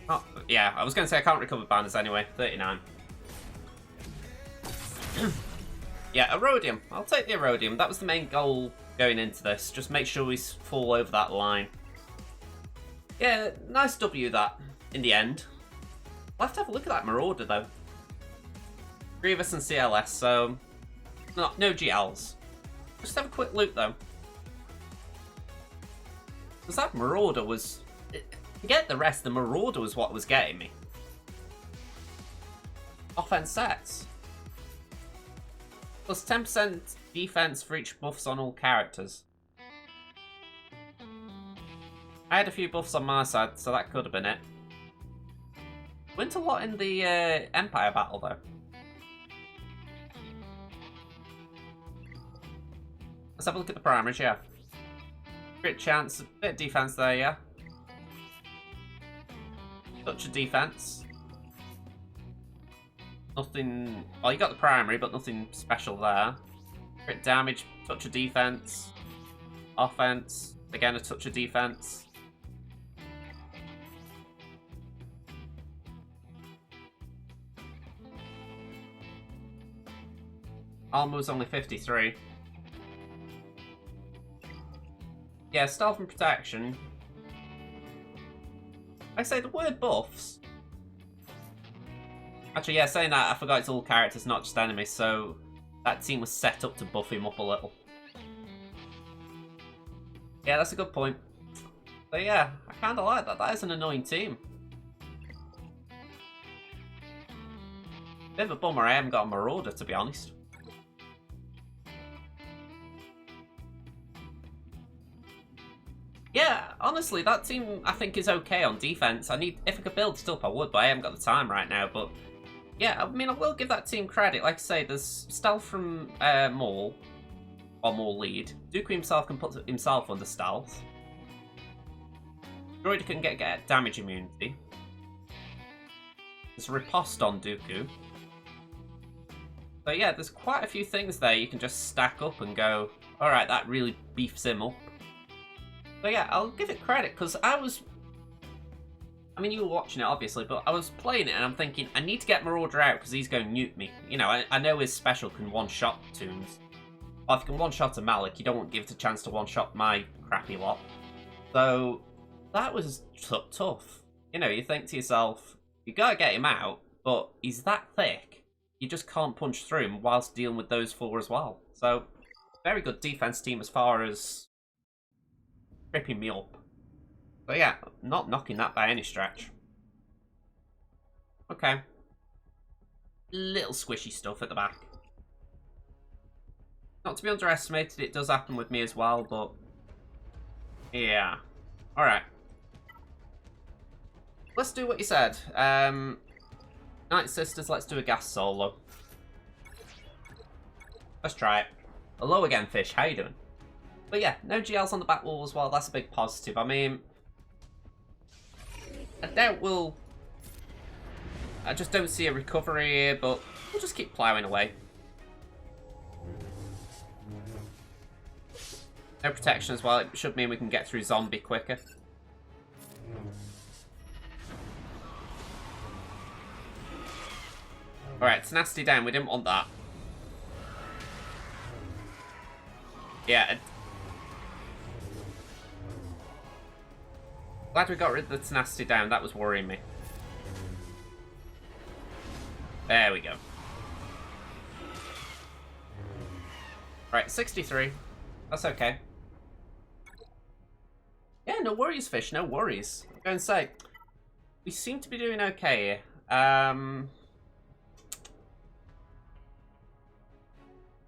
Speaker 1: Oh, yeah, I was going to say I can't recover banners anyway. 39. Yeah, Erodium. I'll take the Erodium. That was the main goal going into this. Just make sure we fall over that line. Yeah, nice W that, in the end. We'll have to have a look at that Marauder, though. Grievous and CLS, so... No GLs. Just have a quick look, though. Because that Marauder was... Forget the rest, the Marauder was what was getting me. Offense sets. Plus 10% defense for each buffs on all characters. I had a few buffs on my side, so that could have been it. Went a lot in the Empire battle, though. Let's have a look at the primaries, yeah. Crit chance, a bit of defense there, yeah. Touch of defense. Nothing... Well, you got the primary, but nothing special there. Crit damage, touch of defense. Offense, again a touch of defense. Armor was only 53. Yeah, stealth and protection. I say the word buffs. Actually, yeah, saying that, I forgot it's all characters, not just enemies, so that team was set up to buff him up a little. Yeah, that's a good point. So yeah, I kind of like that. That is an annoying team. Bit of a bummer I haven't got a Marauder, to be honest. Yeah, honestly, that team I think is okay on defense. If I could build it up, I would, but I haven't got the time right now. But yeah, I mean, I will give that team credit. Like I say, there's stealth from Maul, or Maul lead. Dooku himself can put himself under stealth. Droid can get damage immunity. There's riposte on Dooku. So yeah, there's quite a few things there you can just stack up and go, alright, that really beefs him up. So yeah, I'll give it credit, because I mean, you were watching it, obviously, but I was playing it and I'm thinking, I need to get Marauder out because he's going to nuke me. You know, I know his special can one-shot Toons. Well, if you can one-shot a Malik, you don't want to give it a chance to one-shot my crappy lot. So, that was tough. You know, you think to yourself, you gotta get him out, but he's that thick, you just can't punch through him whilst dealing with those four as well. So, very good defense team as far as tripping me up. But yeah, not knocking that by any stretch. Okay. Little squishy stuff at the back. Not to be underestimated, it does happen with me as well, but... yeah. Alright. Let's do what you said. Night Sisters, let's do a gas solo. Let's try it. Hello again, Fish. How you doing? But yeah, no GLs on the back wall as well. That's a big positive. I mean... I doubt we'll... I just don't see a recovery here, but we'll just keep ploughing away. No protection as well. It should mean we can get through zombie quicker. Alright, it's nasty down. We didn't want that. Yeah. Glad we got rid of the tenacity down. That was worrying me. There we go. Right, 63. That's okay. Yeah, no worries, fish. No worries. I'm going to say, we seem to be doing okay here.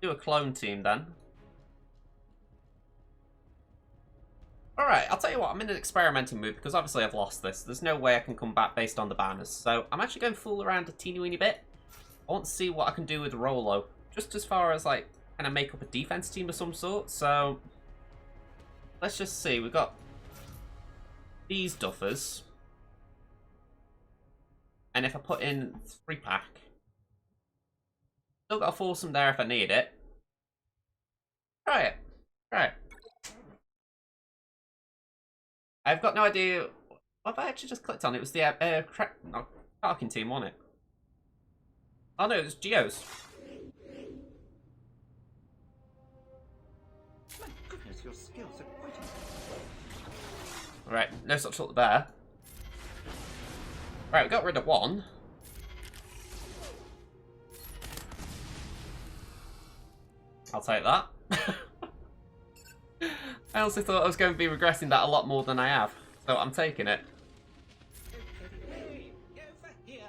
Speaker 1: Do a clone team then. Alright, I'll tell you what, I'm in an experimenting mood because obviously I've lost this. There's no way I can come back based on the banners. So I'm actually going to fool around a teeny weeny bit. I want to see what I can do with Rolo. Just as far as like, can I make up a defense team of some sort? So let's just see. We've got these duffers. And if I put in 3-pack, still got a foursome there if I need it. Try it. Try it. I've got no idea. What have I actually just clicked on? It was the Karkin team, wasn't it? Oh no, it was Geo's.
Speaker 2: My goodness, your skills are quite impressive.
Speaker 1: Right, no such luck there. Right, we got rid of one. I'll take that. I honestly thought I was going to be regressing that a lot more than I have, so I'm taking it.
Speaker 2: Hey, go for here.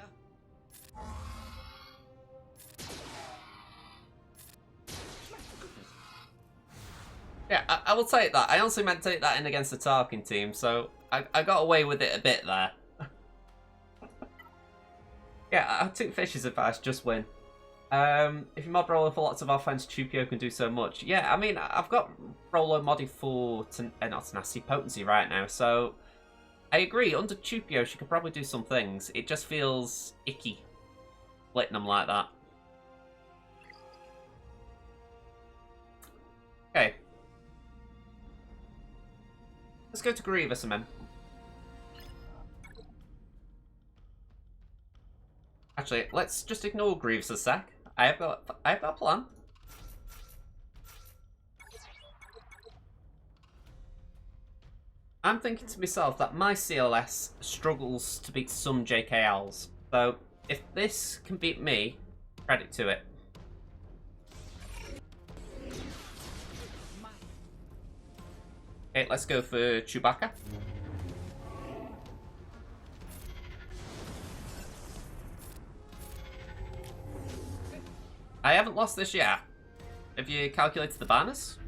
Speaker 1: Yeah, I will take that. I honestly meant to take that in against the Tarkin team, so I got away with it a bit there. Yeah, I took Fish's advice, just win. If you mod Rolo for lots of offense, Chupio can do so much. Yeah, I mean, I've got Rolo modded for not tenacity, potency right now, so I agree. Under Chupio, she could probably do some things. It just feels icky, splitting them like that. Okay. Let's go to Grievous, man. Actually, let's just ignore Grievous a sec. I've got a plan. I'm thinking to myself that my CLS struggles to beat some JKLs. So if this can beat me, credit to it. Okay, let's go for Chewbacca. I haven't lost this yet. Have you calculated the banners?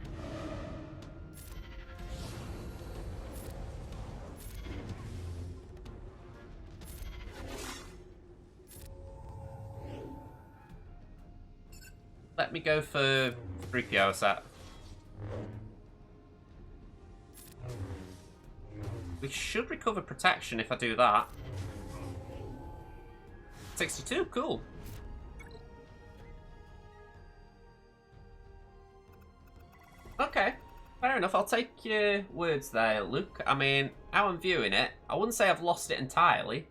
Speaker 1: Let me go for 3PO set. We should recover protection if I do that. 62, cool. Okay, fair enough. I'll take your words there, Luke. I mean, how I'm viewing it, I wouldn't say I've lost it entirely.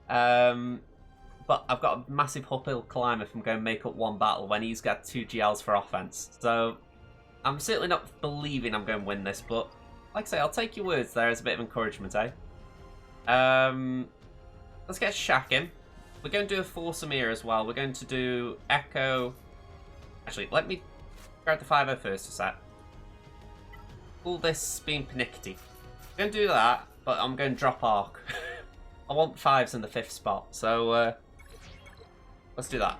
Speaker 1: But I've got a massive uphill climber from going make up one battle when he's got 2 GLs for offense. So I'm certainly not believing I'm going to win this, but like I say, I'll take your words there as a bit of encouragement, eh? Let's get Shaq in. We're going to do a foursome here as well. We're going to do Echo. Actually, let me grab the 5-0 first a sec. All this being pernickety. I'm going to do that, but I'm going to drop Arc. I want 5s in the 5th spot, so let's do that.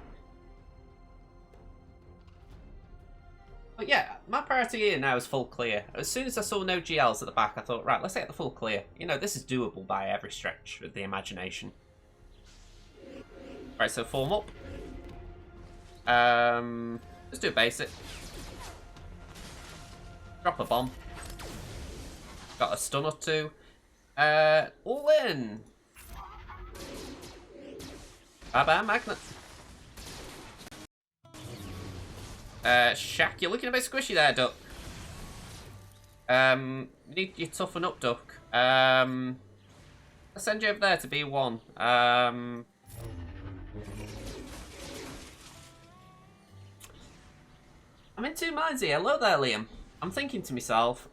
Speaker 1: But yeah, my priority here now is full clear. As soon as I saw no GLs at the back, I thought, right, let's get the full clear. You know, this is doable by every stretch of the imagination. Right, so form up. Let's do a basic. Drop a bomb. Got a stun or 2. All in. Bye-bye, Magnet. Shaq, you're looking a bit squishy there, Duck. You need your toughen up, Duck. I'll send you over there to B1. I'm in two minds here. Hello there, Liam. I'm thinking to myself,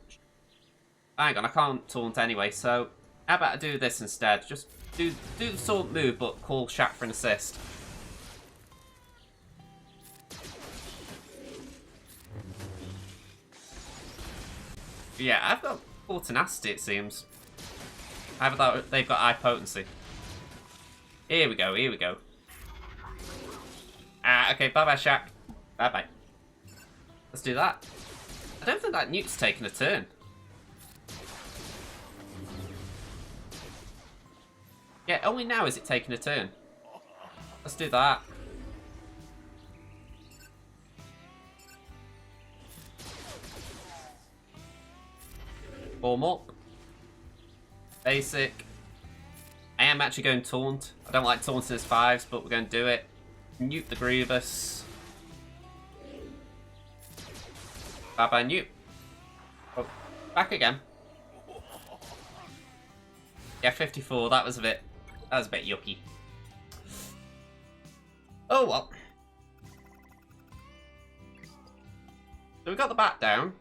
Speaker 1: hang on, I can't taunt anyway, so how about I do this instead? Just do the taunt move, but call Shaq for an assist. Yeah, I've got full tenacity, it seems. Either that, they've got high potency. Here we go, here we go. Ah, okay, bye-bye, Shaq. Bye-bye. Let's do that. I don't think that nuke's taken a turn. Yeah, only now is it taking a turn. Let's do that. Form up. Basic. I am actually going taunt. I don't like taunting as 5s, but we're going to do it. Nuke the Grievous. Bye-bye, nuke. Oh, back again. Yeah, 54. That was a bit yucky. Oh well. So we got the bat down.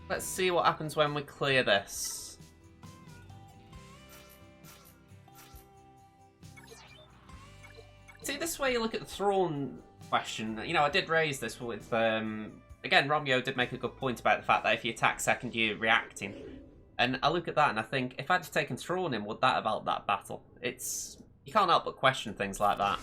Speaker 1: Let's see what happens when we clear this. See, this way you look at the Thrawn question. You know, I did raise this with, again, Romeo did make a good point about the fact that if you attack second, you're reacting. And I look at that and I think, if I'd have taken Thrawn in, would that have helped that battle? You can't help but question things like that.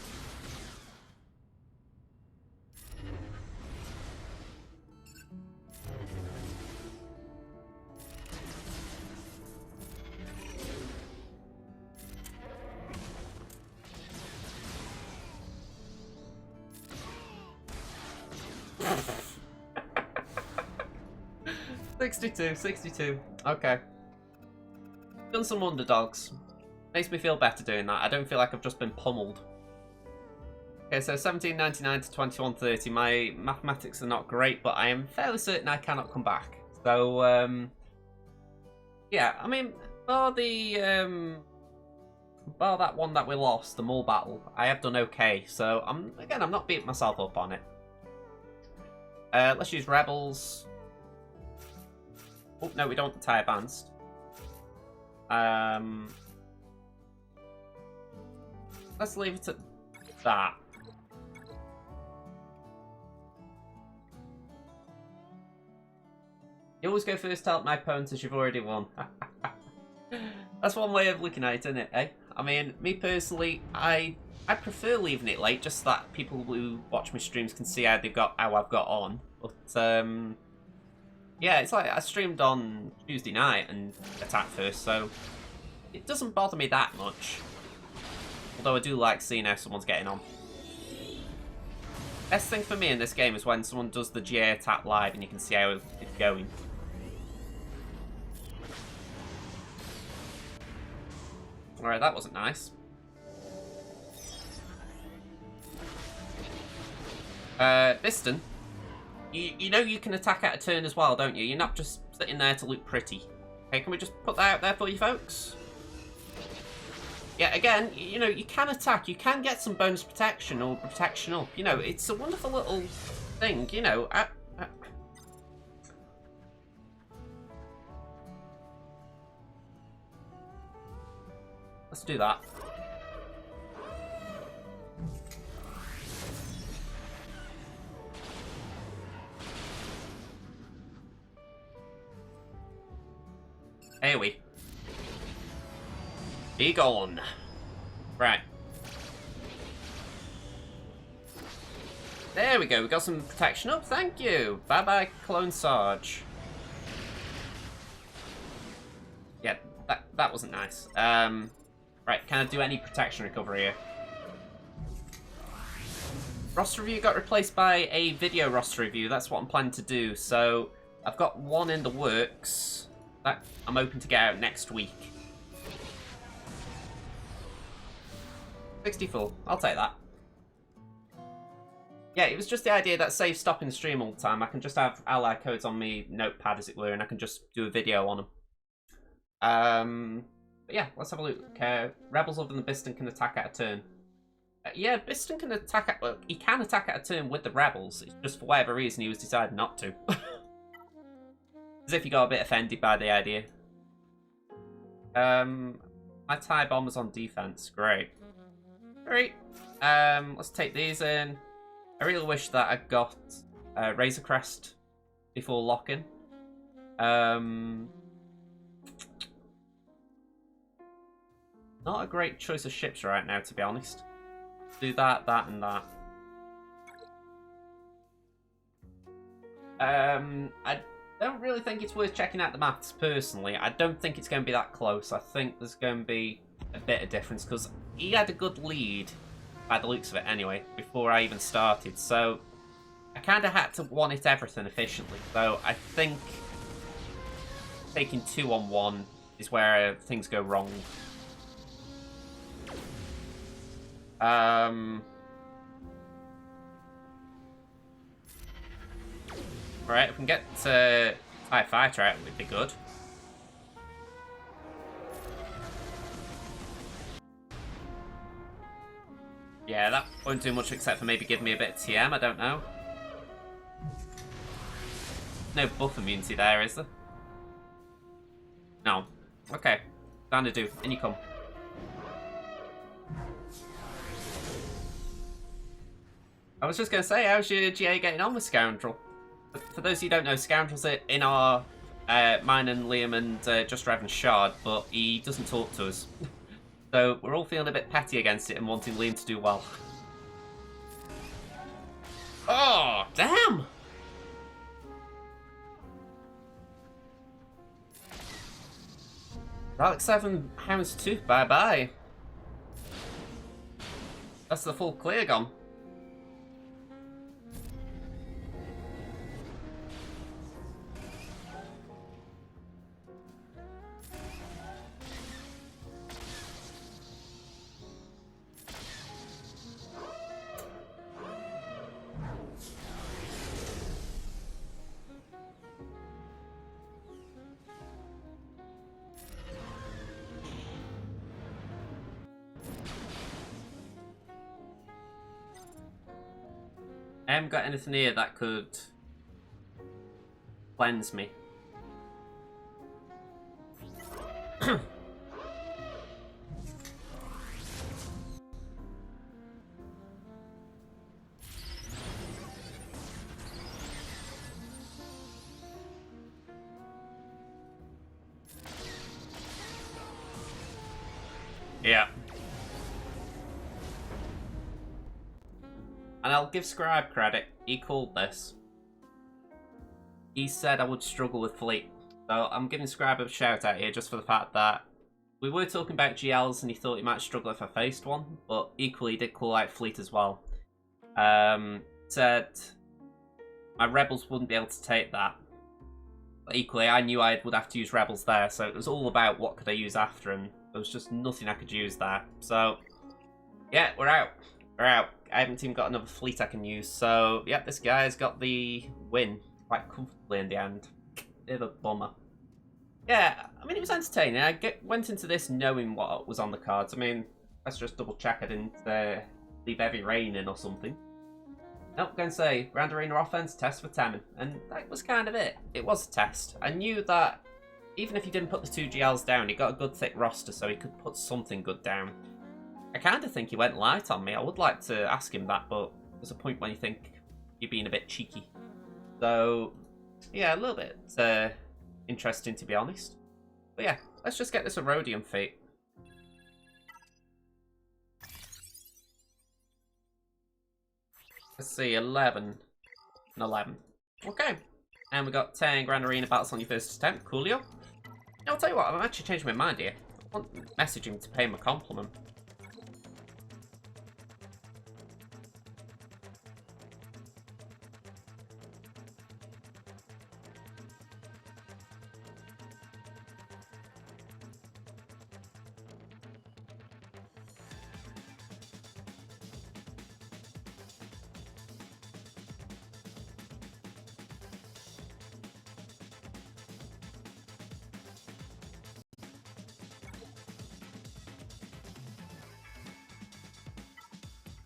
Speaker 1: $62. Okay. Done some underdogs. Makes me feel better doing that. I don't feel like I've just been pummeled. Okay, so 1799 to 2130. My mathematics are not great, but I am fairly certain I cannot come back. So, yeah, I mean, bar that one that we lost, the mole battle, I have done okay. So, I'm not beating myself up on it. Let's use Rebels. Oh, no, we don't tie advanced. Let's leave it at that. You always go first to help my opponent as you've already won. That's one way of looking at it, isn't it, eh? I mean, me personally, I prefer leaving it late, just so that people who watch my streams can see how I've got on. But, yeah, it's like I streamed on Tuesday night and attacked first, so it doesn't bother me that much. Although I do like seeing how someone's getting on. Best thing for me in this game is when someone does the GA attack live and you can see how it's going. Alright, that wasn't nice. Biston. You know you can attack out a turn as well, don't you? You're not just sitting there to look pretty. Okay, can we just put that out there for you folks? Yeah, again, you know, you can attack. You can get some bonus protection or protection up. You know, it's a wonderful little thing, you know. Let's do that. Here we. Be gone. Right. There we go. We got some protection up. Thank you. Bye bye, Clone Sarge. Yeah, that wasn't nice. Right. Can I do any protection recovery here? Roster review got replaced by a video roster review. That's what I'm planning to do. So I've got one in the works that I'm hoping to get out next week. 64. I'll take that. yeah, it was just the idea that, say, stopping the stream all the time, I can just have ally codes on me notepad, as it were, and I can just do a video on them. But yeah, let's have a look. Rebels other than Biston can attack at a turn. Yeah, Biston can attack at... Well, he can attack at a turn with the Rebels. It's just for whatever reason he was decided not to. As if he got a bit offended by the idea. My TIE bombers on defense. Great. Great. Let's take these in. I really wish that I got Razor Crest before locking. Not a great choice of ships right now, to be honest. Do that, that, and that. I don't really think it's worth checking out the maths, personally. I don't think it's going to be that close. I think there's going to be a bit of difference, because he had a good lead, by the looks of it anyway, before I even started. So I kind of had to one-hit everything efficiently. So I think taking 2-on-1 is where things go wrong. Right, if we can get TIE Fighter out, it would be good. Yeah, that won't do much except for maybe give me a bit of TM, I don't know. No buff immunity there, is there? No. Okay. Time to do. In you come. I was just going to say, how's your GA getting on with Scoundrel? For those of you who don't know, Scoundrel's in our mine and Liam and Just Revan Shard, but he doesn't talk to us. So we're all feeling a bit petty against it and wanting Liam to do well. Oh, damn! Relic 7, Houndstooth, bye-bye. That's the full clear gone. I haven't got anything here that could cleanse me. Yeah. And I'll give Scribe credit, he called this. He said I would struggle with Fleet. So I'm giving Scribe a shout out here just for the fact that we were talking about GLs and he thought he might struggle if I faced one, but equally he did call out Fleet as well. Said my Rebels wouldn't be able to take that. But equally I knew I would have to use Rebels there, so it was all about what could I use after, and there was just nothing I could use there. So yeah, we're out. We're out. I haven't even got another fleet I can use, so yeah, this guy's got the win quite comfortably in the end. Bit of a bummer. Yeah, I mean, it was entertaining. I went into this knowing what was on the cards. I mean, let's just double check I didn't leave heavy rain in or something. Nope, going to say, Grand Arena offense, test for Temin. And that was kind of it. It was a test. I knew that even if he didn't put the 2 GLs down, he got a good thick roster, so he could put something good down. I kind of think he went light on me. I would like to ask him that, but there's a point when you think you're being a bit cheeky. So, yeah, a little bit interesting, to be honest. But yeah, let's just get this Erodium Fate. Let's see, 11 and 11. Okay. And we got 10 Grand Arena battles on your first attempt. Coolio. I'll tell you what, I've actually changed my mind here. I want to message him to pay him a compliment.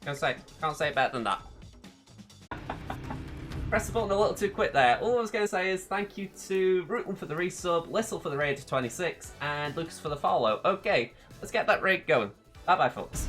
Speaker 1: Can't say it better than that. Press the button a little too quick there. All I was going to say is thank you to Rootlin for the resub, Lissel for the raid to 26, and Lucas for the follow. Okay, let's get that raid going. Bye bye, folks.